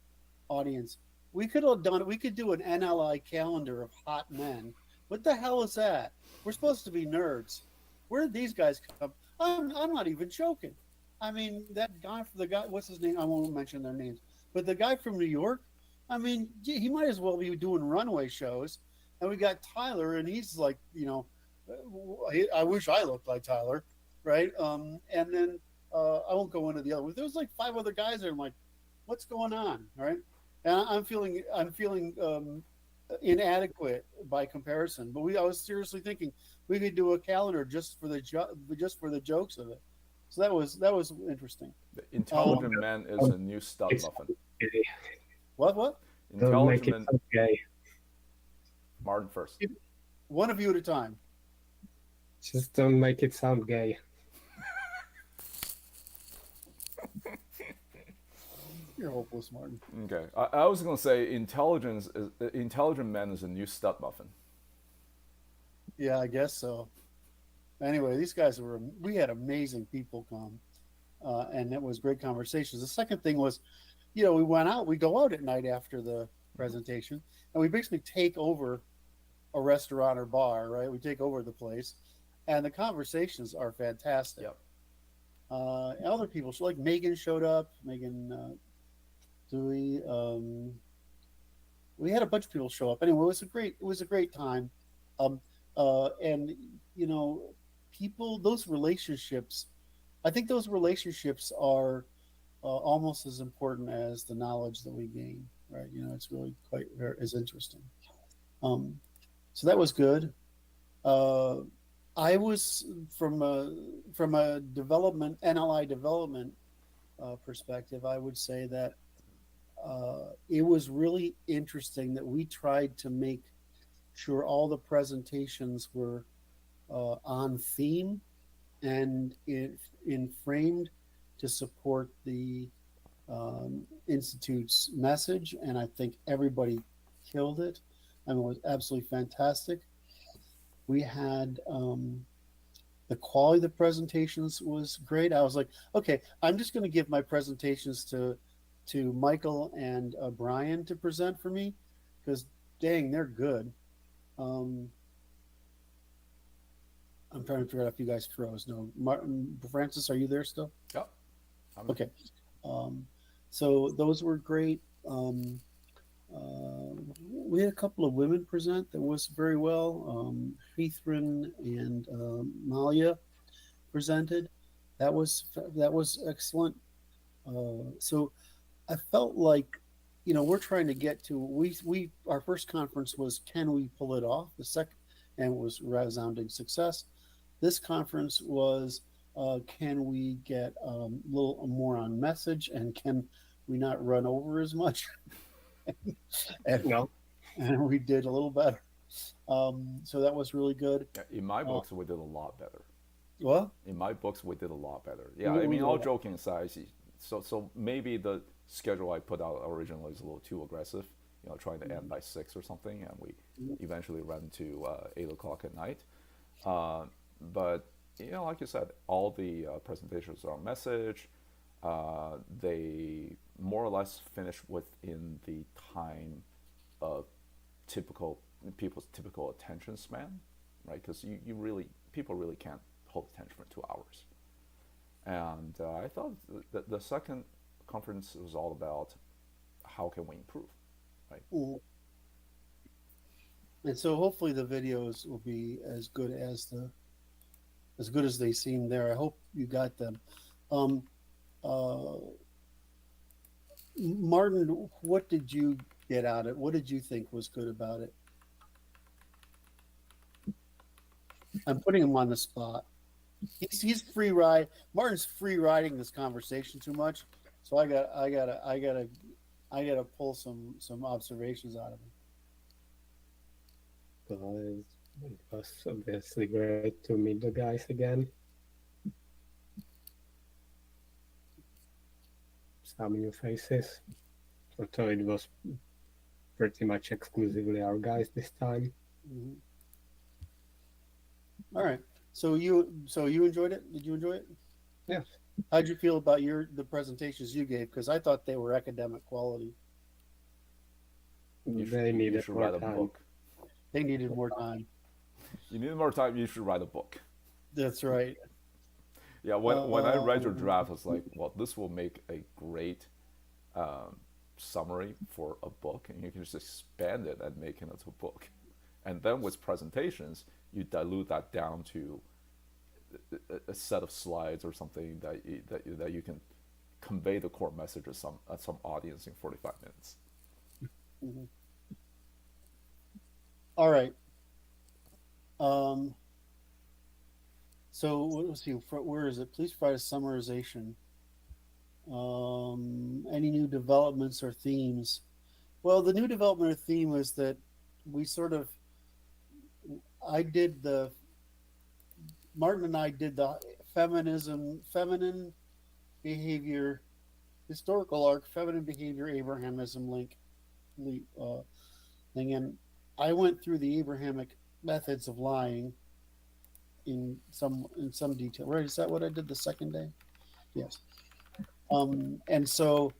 S2: audience? We could have done it. We could do an NLI calendar of hot men. What the hell is that? We're supposed to be nerds. Where did these guys come? I'm not even joking. I mean, that guy, what's his name? I won't mention their names, but the guy from New York, I mean, he might as well be doing runway shows. And we got Tyler, and he's like, I wish I looked like Tyler, right? And then I won't go into the other ones. There was like 5 other guys there. I'm like, what's going on, right? And I'm feeling inadequate by comparison. But I was seriously thinking we could do a calendar just for the jokes of it. So that was interesting.
S1: The intelligent man is a new stud muffin.
S2: What?
S1: Intelligent man.
S3: Gay.
S1: Martin first.
S2: One of you at a time.
S3: Just don't make it sound gay.
S2: You're hopeless, Martin.
S1: Okay, I was gonna say intelligent man is a new stud muffin.
S2: Yeah, I guess so. Anyway, these guys we had amazing people come, and it was great conversations. The second thing was, we went out. We go out at night after the presentation, and we basically take over a restaurant or bar. Right, we take over the place, and the conversations are fantastic.
S1: Yep.
S2: Other people, so like Megan showed up. Megan Dewey. We had a bunch of people show up. Anyway, it was a great time. And people, those relationships, I think those relationships are almost as important as the knowledge that we gain, right? It's really quite as interesting. So that was good. I was from a development NLI development perspective. I would say that it was really interesting that we tried to make sure all the presentations were on theme and in framed to support the Institute's message. And I think everybody killed it. I mean, it was absolutely fantastic. We had the quality of the presentations was great. I was like, okay, I'm just going to give my presentations to Michael and Bryan to present for me, because dang, they're good. I'm trying to figure out if you guys froze. No, Francis, are you there still?
S1: Yeah.
S2: Okay. So those were great. We had a couple of women present that was very well. Heathrin and Malia presented. That was excellent. So I felt like, we're trying to get to, our first conference was, can we pull it off? The second, and it was resounding success. This conference was, can we get a little more on message, and can we not run over as much? And we did a little better. So that was really good.
S1: In my books, we did a lot better.
S2: What?
S1: In my books, we did a lot better. Yeah, I mean, all joking aside, so maybe the schedule I put out originally is a little too aggressive, trying to end by 6 or something, and we eventually ran to 8 o'clock at night. But, like you said, all the presentations are on message. They more or less finish within the time of people's typical attention span, right? Because people really can't hold attention for 2 hours. And I thought the second conference was all about how can we improve, right?
S2: And so hopefully the videos will be as good as they seem there. I hope you got them. Martin, what did you get out of it? What did you think was good about it? I'm putting him on the spot. He's free ride. Martin's free riding this conversation too much, so I gotta pull some observations out of him.
S3: It was obviously great to meet the guys again. Some new faces. Although it was pretty much exclusively our guys this time.
S2: Mm-hmm. All right. So you enjoyed it? Did you enjoy it?
S3: Yes.
S2: How'd you feel about the presentations you gave? Because I thought they were academic quality.
S3: They needed more time.
S1: Book.
S2: They needed more time.
S1: You need more time. You should write a book.
S2: That's right.
S1: Yeah. When I read your draft, I was like, well, this will make a great summary for a book, and you can just expand it and make it into a book. And then with presentations, you dilute that down to a set of slides or something that you can convey the core message to some audience in 45 minutes.
S2: Mm-hmm. All right. So let's see. Where is it? Please provide a summarization. Any new developments or themes? Well, the new development or theme was that Martin and I did the feminine behavior, historical arc, feminine behavior, Abrahamism link thing. And I went through the Abrahamic methods of lying in some detail. Right? Is that what I did the second day? Yes. And so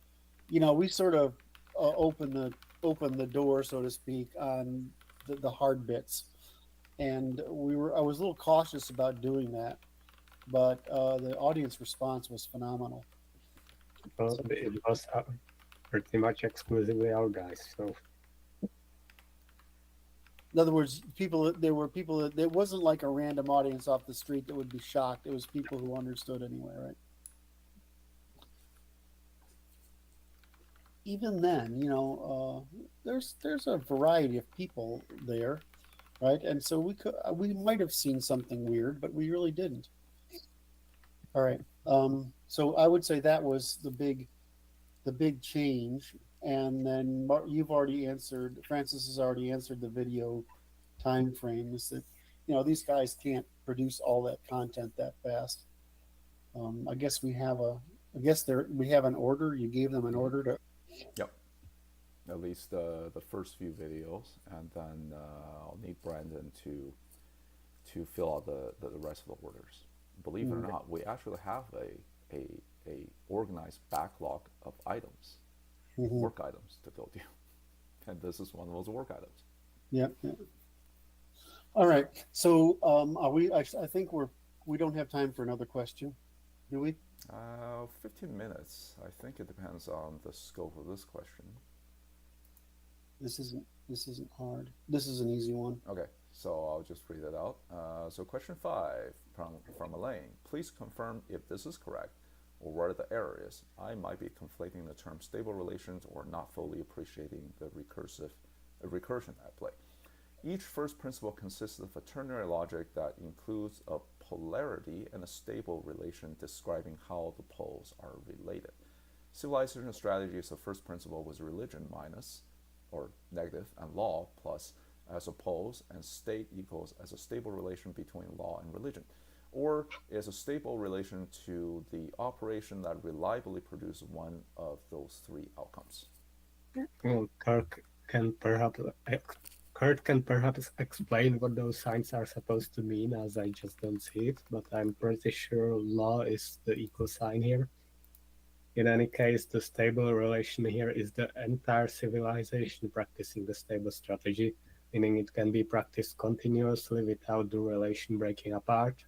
S2: we sort of open the door, so to speak, on the hard bits, and I was a little cautious about doing that, but the audience response was phenomenal.
S3: Well,
S2: So,
S3: it was pretty much exclusively our guys. So
S2: in other words, there were people that it wasn't like a random audience off the street that would be shocked. It was people who understood anyway, right? Even then, there's a variety of people there, right? And so we might have seen something weird, but we really didn't. All right. So I would say that was the big change. And then you've already answered. Francis has already answered the video time frames that these guys can't produce all that content that fast. I guess we have an order. You gave them an order to.
S1: Yep. At least the first few videos, and then I'll need Brandon to fill out the rest of the orders. Believe it or not, we actually have a organized backlog of items, work items to go to, and this is one of those work items.
S2: Yep. All right. So are we? I think we don't have time for another question, do we?
S1: 15 minutes. I think it depends on the scope of this question.
S2: This isn't hard. This is an easy one.
S1: Okay, so I'll just read it out. So question 5 from Elaine. Please confirm if this is correct or where the error is. I might be conflating the term stable relations or not fully appreciating the recursion at play. Each first principle consists of a ternary logic that includes a polarity and a stable relation describing how the poles are related. Civilization strategies of first principle was religion minus or negative and law plus as opposed, and state equals as a stable relation between law and religion, or is a stable relation to the operation that reliably produces one of those three outcomes.
S3: Well, Curt can perhaps explain what those signs are supposed to mean, as I just don't see it, but I'm pretty sure law is the equal sign here. In any case, the stable relation here is the entire civilization practicing the stable strategy, meaning it can be practiced continuously without the relation breaking apart,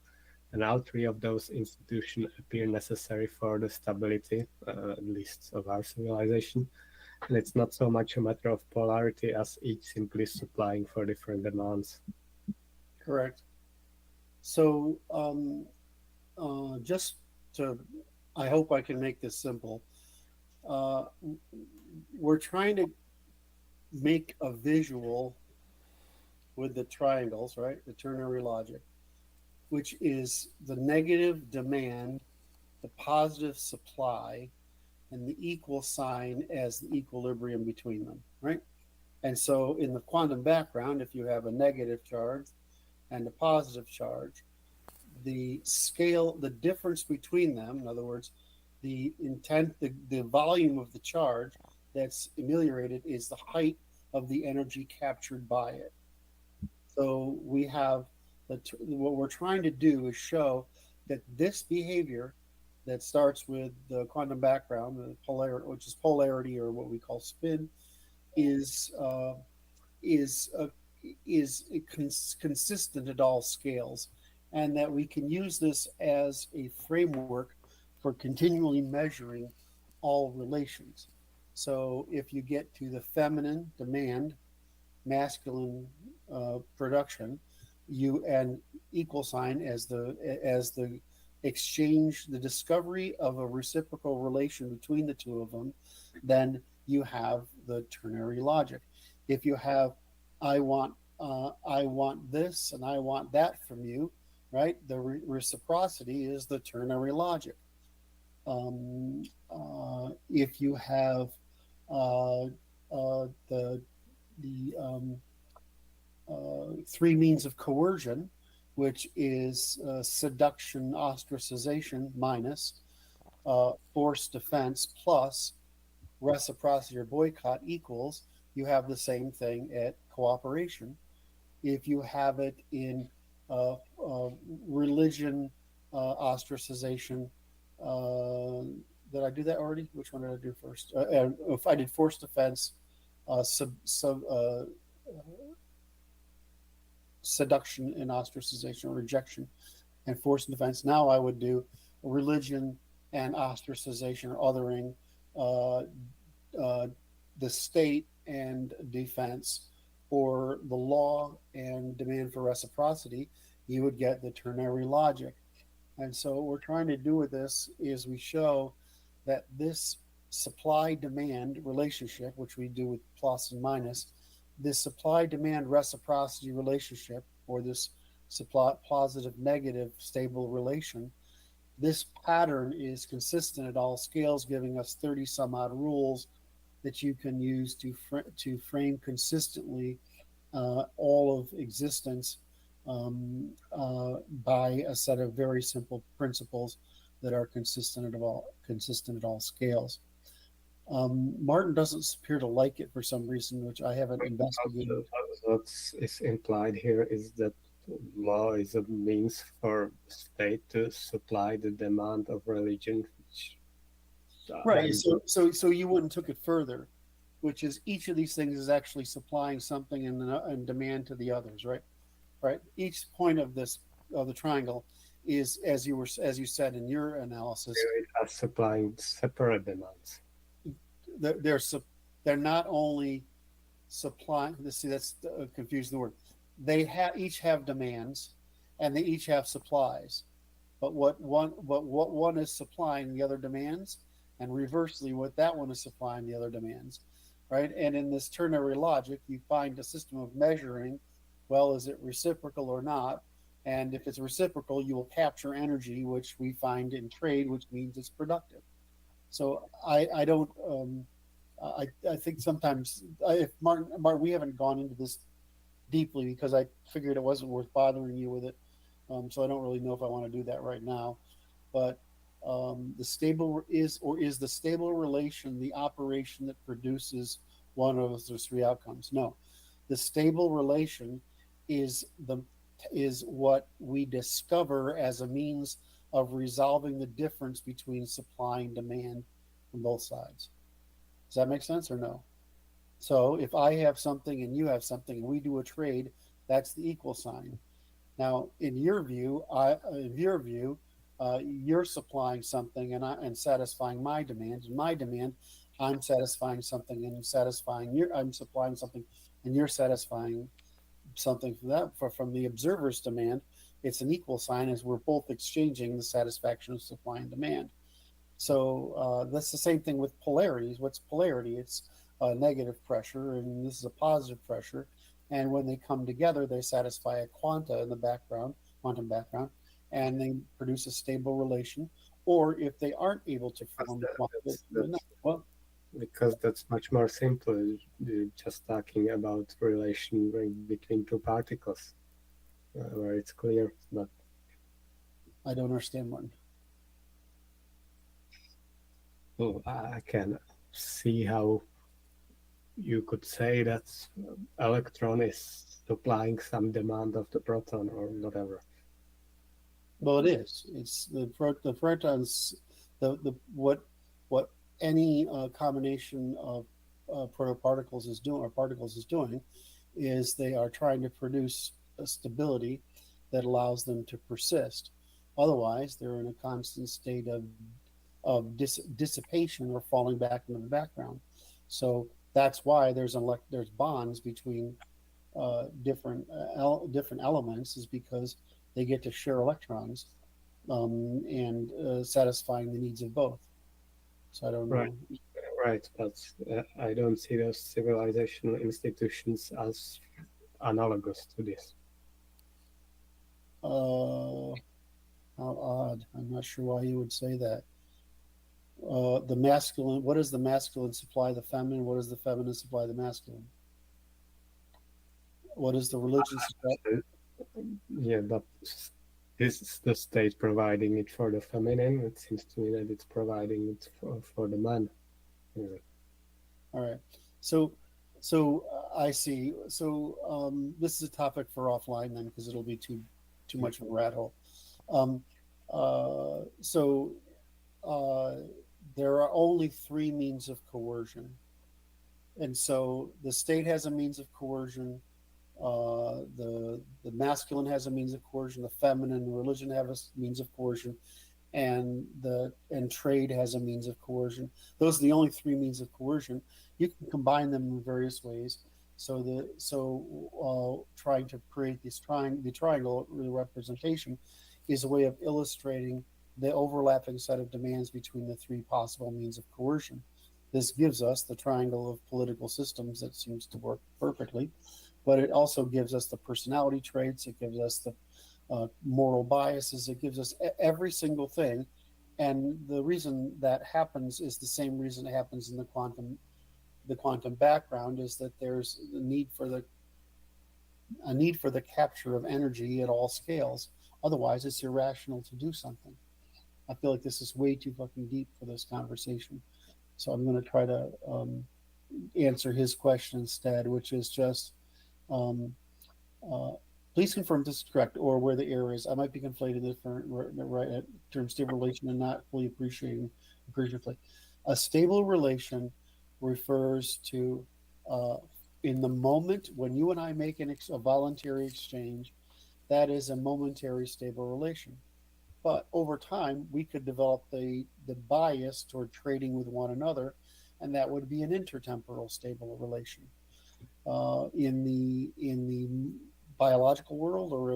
S3: and all three of those institutions appear necessary for the stability, at least of our civilization. And it's not so much a matter of polarity as each simply supplying for different demands.
S2: Correct. So I hope I can make this simple. We're trying to make a visual with the triangles, right? The ternary logic, which is the negative demand, the positive supply, and the equal sign as the equilibrium between them, right? And so in the quantum background, if you have a negative charge and a positive charge, the difference between them, in other words, the volume of the charge that's ameliorated is the height of the energy captured by it. So we have what we're trying to do is show that this behavior that starts with the quantum background, the polarity, which is polarity or what we call spin, is consistent at all scales, and that we can use this as a framework for continually measuring all relations. So if you get to the feminine demand, masculine production, and equal sign as the exchange, the discovery of a reciprocal relation between the two of them, then you have the ternary logic. If you have I want this and I want that from you, right? The reciprocity is the ternary logic. If you have the three means of coercion, which is seduction, ostracization minus forced defense plus reciprocity or boycott equals, you have the same thing at cooperation. If you have it in religion, ostracization, did I do that already? Which one did I do first? And if I did forced defense, seduction and ostracization or rejection, and forced defense. Now I would do religion and ostracization or othering, uh, the state and defense, or the law and demand for reciprocity. You would get the ternary logic. And so what we're trying to do with this is we show that this supply demand relationship, which we do with plus and minus, this supply demand reciprocity relationship, or this supply positive negative stable relation, this pattern is consistent at all scales, giving us 30 some odd rules that you can use to frame consistently all of existence by a set of very simple principles that are consistent at all scales. Martin doesn't appear to like it for some reason, which I haven't investigated.
S3: What is implied here is that law is a means for state to supply the demand of religion. Which,
S2: right. So you wouldn't took it further, which is each of these things is actually supplying something in demand to the others, right? Right. Each point of the triangle is, as you said in your analysis,
S3: are supplying separate demands.
S2: They're not only supplying. See, that's confusing the word. They each have demands, and they each have supplies. But what one is supplying, the other demands, and reversely, what that one is supplying, the other demands, right? And in this ternary logic, you find a system of measuring. Well, is it reciprocal or not? And if it's reciprocal, you will capture energy, which we find in trade, which means it's productive. So I don't. I think sometimes if Martin, we haven't gone into this deeply because I figured it wasn't worth bothering you with it. So I don't really know if I want to do that right now. But the stable is the stable relation the operation that produces one of those three outcomes? No, the stable relation is what we discover as a means of resolving the difference between supply and demand from both sides. Does that make sense or no? So if I have something and you have something and we do a trade, that's the equal sign. Now, in your view, you're supplying something and satisfying my demand. And my demand, I'm satisfying something and I'm supplying something and you're satisfying something from the observer's demand. It's an equal sign as we're both exchanging the satisfaction of supply and demand. So that's the same thing with polarities. What's polarity? It's negative pressure, and this is a positive pressure. And when they come together, they satisfy a quantum background, and they produce a stable relation. Or if they aren't able to form the quantum, well,
S3: because that's much more simple. You're just talking about relation between two particles, where it's clear. But
S2: I don't understand, Martin.
S3: Well, I can see how you could say that electron is supplying some demand of the proton or whatever.
S2: Well, it is. It's the protons. What any combination of protoparticles is doing, or particles is doing, is they are trying to produce a stability that allows them to persist. Otherwise, they're in a constant state of dissipation or falling back into the background. So that's why there's bonds between different elements, is because they get to share electrons and satisfying the needs of both. So I don't know.
S3: Right, but I don't see those civilizational institutions as analogous to this.
S2: How odd. I'm not sure why you would say that. The masculine, what does the masculine supply the feminine? What does the feminine supply the masculine? What is the religion supply?
S3: Yeah, but this is the state providing it for the feminine. It seems to me that it's providing it for the man. Yeah.
S2: All right. So I see. So this is a topic for offline then, because it'll be too much of a rat hole. there are only three means of coercion. And so the state has a means of coercion, the masculine has a means of coercion, the feminine religion have a means of coercion, and trade has a means of coercion. Those are the only three means of coercion. You can combine them in various ways. Trying to create the triangle representation is a way of illustrating the overlapping set of demands between the three possible means of coercion. This gives us the triangle of political systems that seems to work perfectly, but it also gives us the personality traits. It gives us the moral biases. It gives us every single thing. And the reason that happens is the same reason it happens in the quantum background, is that there's a need for the capture of energy at all scales. Otherwise, it's irrational to do something. I feel like this is way too fucking deep for this conversation. So I'm going to try to answer his question instead, which is just, please confirm this is correct, or where the error is. I might be conflating the right term stable relation and not fully appreciating. A stable relation refers to in the moment when you and I make a voluntary exchange, that is a momentary stable relation. But over time, we could develop the bias toward trading with one another, and that would be an intertemporal stable relation. In the biological world, or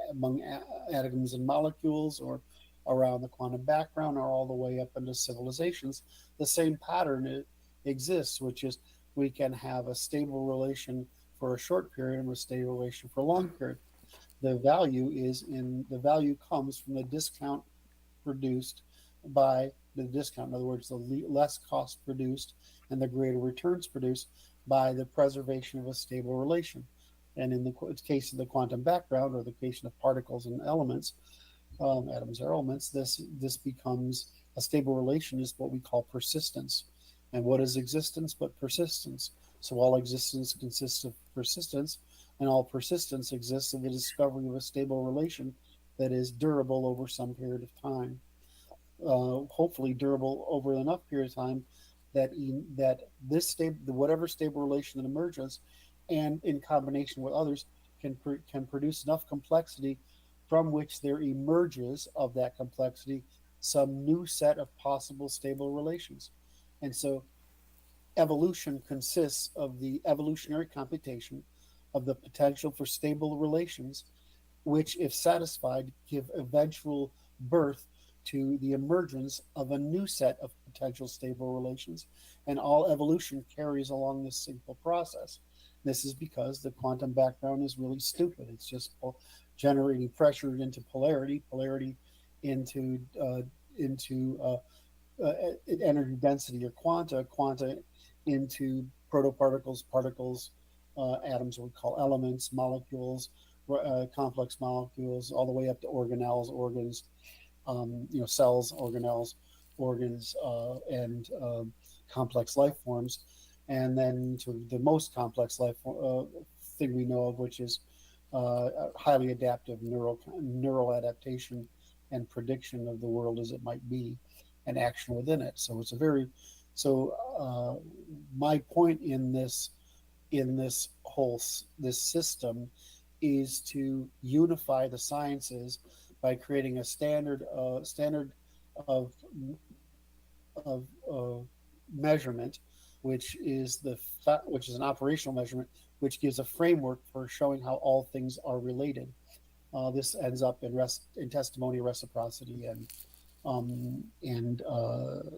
S2: among atoms and molecules, or around the quantum background, or all the way up into civilizations, the same pattern exists, which is we can have a stable relation for a short period and a stable relation for a long period. The value comes from the discount produced by the discount. In other words, the less cost produced and the greater returns produced by the preservation of a stable relation. And in the case of the quantum background, or the case of particles and elements, atoms or elements, this becomes a stable relation, is what we call persistence. And what is existence but persistence? So all existence consists of persistence, and all persistence exists in the discovery of a stable relation that is durable over some period of time. Hopefully durable over enough period of time that whatever stable relation that emerges, and in combination with others, can produce enough complexity from which there emerges of that complexity some new set of possible stable relations. And so evolution consists of the evolutionary computation of the potential for stable relations, which, if satisfied, give eventual birth to the emergence of a new set of potential stable relations. And all evolution carries along this simple process. This is because the quantum background is really stupid. It's just generating pressure into polarity into energy density, or quanta into protoparticles, particles, atoms we call elements, molecules, complex molecules, all the way up to organelles, organs, cells, organelles, organs, and complex life forms, and then to the most complex life thing we know of, which is highly adaptive neural adaptation and prediction of the world as it might be, and action within it. So it's my point in this system is to unify the sciences by creating a standard of measurement, which is an operational measurement, which gives a framework for showing how all things are related. This ends up in testimony, reciprocity, and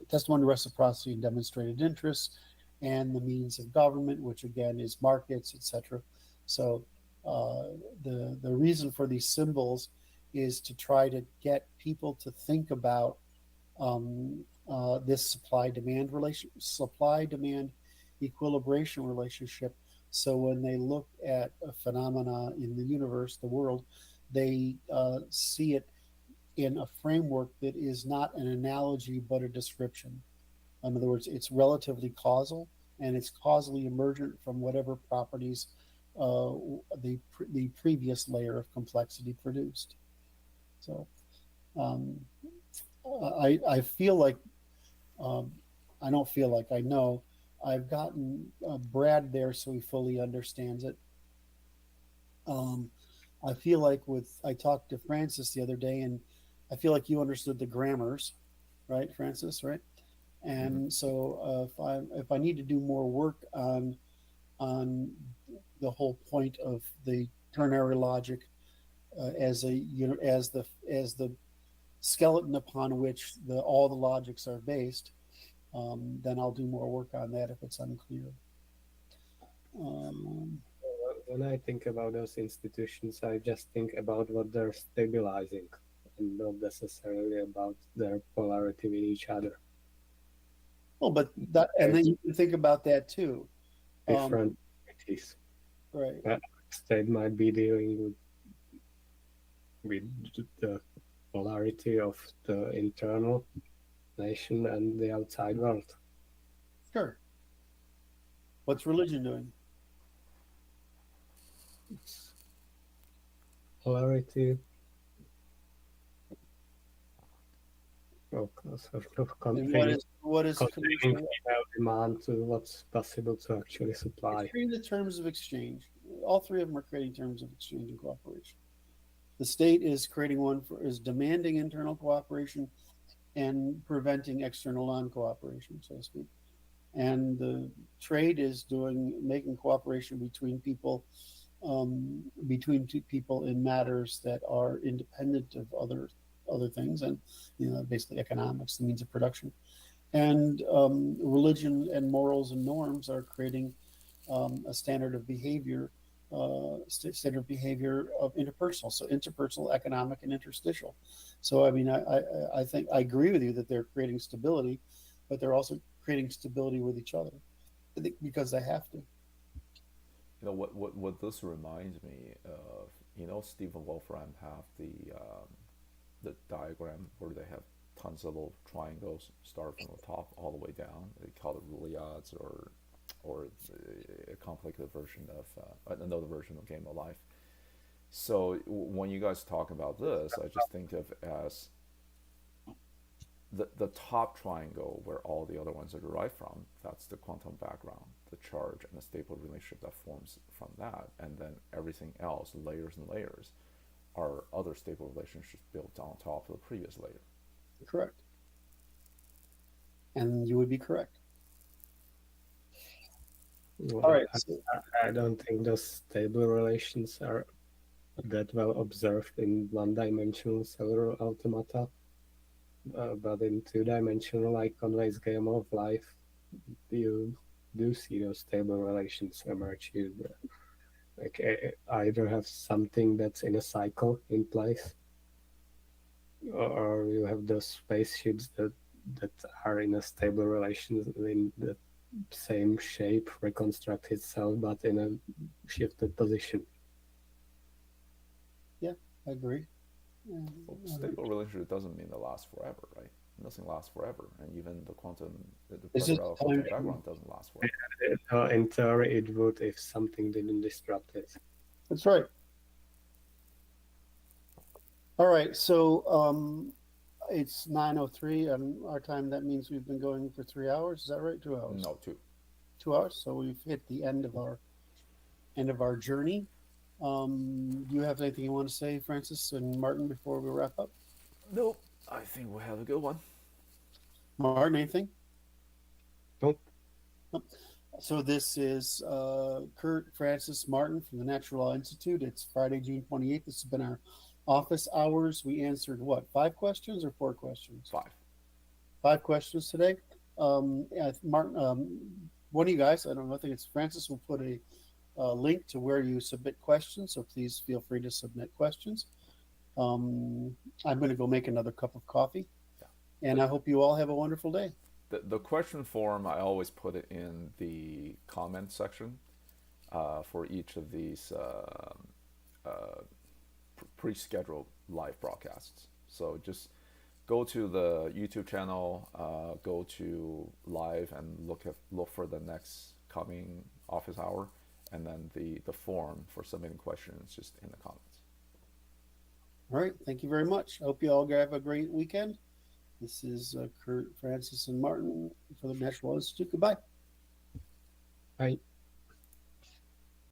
S2: testimony, reciprocity, and demonstrated interest, and the means of government, which again is markets, etc. So the reason for these symbols is to try to get people to think about this supply-demand equilibration relationship. So when they look at a phenomena in the universe, the world, they see it in a framework that is not an analogy but a description. In other words, it's relatively causal, and it's causally emergent from whatever properties the previous layer of complexity produced. So I feel like I don't feel like I know. I've gotten Brad there so he fully understands it. Um, I feel like I talked to Francis the other day, and I feel like you understood the grammars, right, Francis, right?
S1: Hmm.
S2: And so if I need to do more work on the whole point of the ternary logic as a as the skeleton upon which all the logics are based, then I'll do more work on that if it's unclear. Um,
S3: When I think about those institutions, I just think about what they're stabilizing and not necessarily about their polarity with each other.
S2: well, but that, and then you can think about that too.
S3: Different entities.
S2: Right.
S3: That state might be dealing with the polarity of the internal nation and the outside world.
S2: Sure. What's religion doing?
S3: It's polarity of sort of
S2: And
S3: containing
S2: what is
S3: female demand to what's possible to actually supply.
S2: it's creating the terms of exchange. All three of them are creating terms of exchange and cooperation. The state is creating is demanding internal cooperation and preventing external non-cooperation, so to speak. And the trade is making cooperation between two people in matters that are independent of other things, and basically economics, the means of production. And religion and morals and norms are creating a standard of behavior, of interpersonal. So interpersonal, economic, and interstitial. So I mean, I think I agree with you that they're creating stability, but they're also creating stability with each other because they have to.
S1: What this reminds me of, Stephen Wolfram have the diagram where they have tons of little triangles start from the top all the way down. They call it Ruliads, or a complicated version of another version of Game of Life. So when you guys talk about this, I just think of as the top triangle where all the other ones are derived from. That's the quantum background, the charge, and the stable relationship that forms from that. And then everything else, layers and layers, are other stable relationships built on top of the previous layer.
S2: Correct. And you would be correct.
S3: Well,
S2: All right.
S3: I don't think those stable relations are that well observed in one-dimensional cellular automata, but in two-dimensional, like Conway's Game of Life, you do see those stable relations emerge. You either have something that's in a cycle in place, or you have those spaceships that are in a stable relation in the same shape, reconstruct itself, but in a shifted position.
S2: Yeah, I agree.
S1: Well, stable relationship doesn't mean it lasts forever, right? Nothing lasts forever, and even the quantum background doesn't last forever.
S3: In theory, it would if something didn't disrupt it.
S2: That's right. All right, so it's 9:03 on our time. That means we've been going for 3 hours. Is that right? 2 hours?
S1: No, 2.
S2: 2 hours. So we've hit the end of our journey. Do you have anything you want to say, Francis and Martin, before we wrap up?
S1: Nope. I think we have a good one.
S2: Martin, anything?
S3: Nope.
S2: So this is Curt, Francis, Martin from the Natural Law Institute. It's Friday, June 28th. This has been our office hours. We answered 5 questions or 4 questions?
S1: 5.
S2: 5 questions today. Martin, one of you guys, I don't know, I think it's Francis, will put a link to where you submit questions. So please feel free to submit questions. I'm going to go make another cup of coffee. Yeah. And I hope you all have a wonderful day.
S1: The question form, I always put it in the comment section for each of these pre-scheduled live broadcasts. So just go to the YouTube channel, go to live, and look for the next coming office hour, and then the form for submitting questions just in the comments.
S2: All right. Thank you very much. I hope you all have a great weekend. This is Curt, Francis, and Martin for the National Institute. Goodbye.
S3: Bye.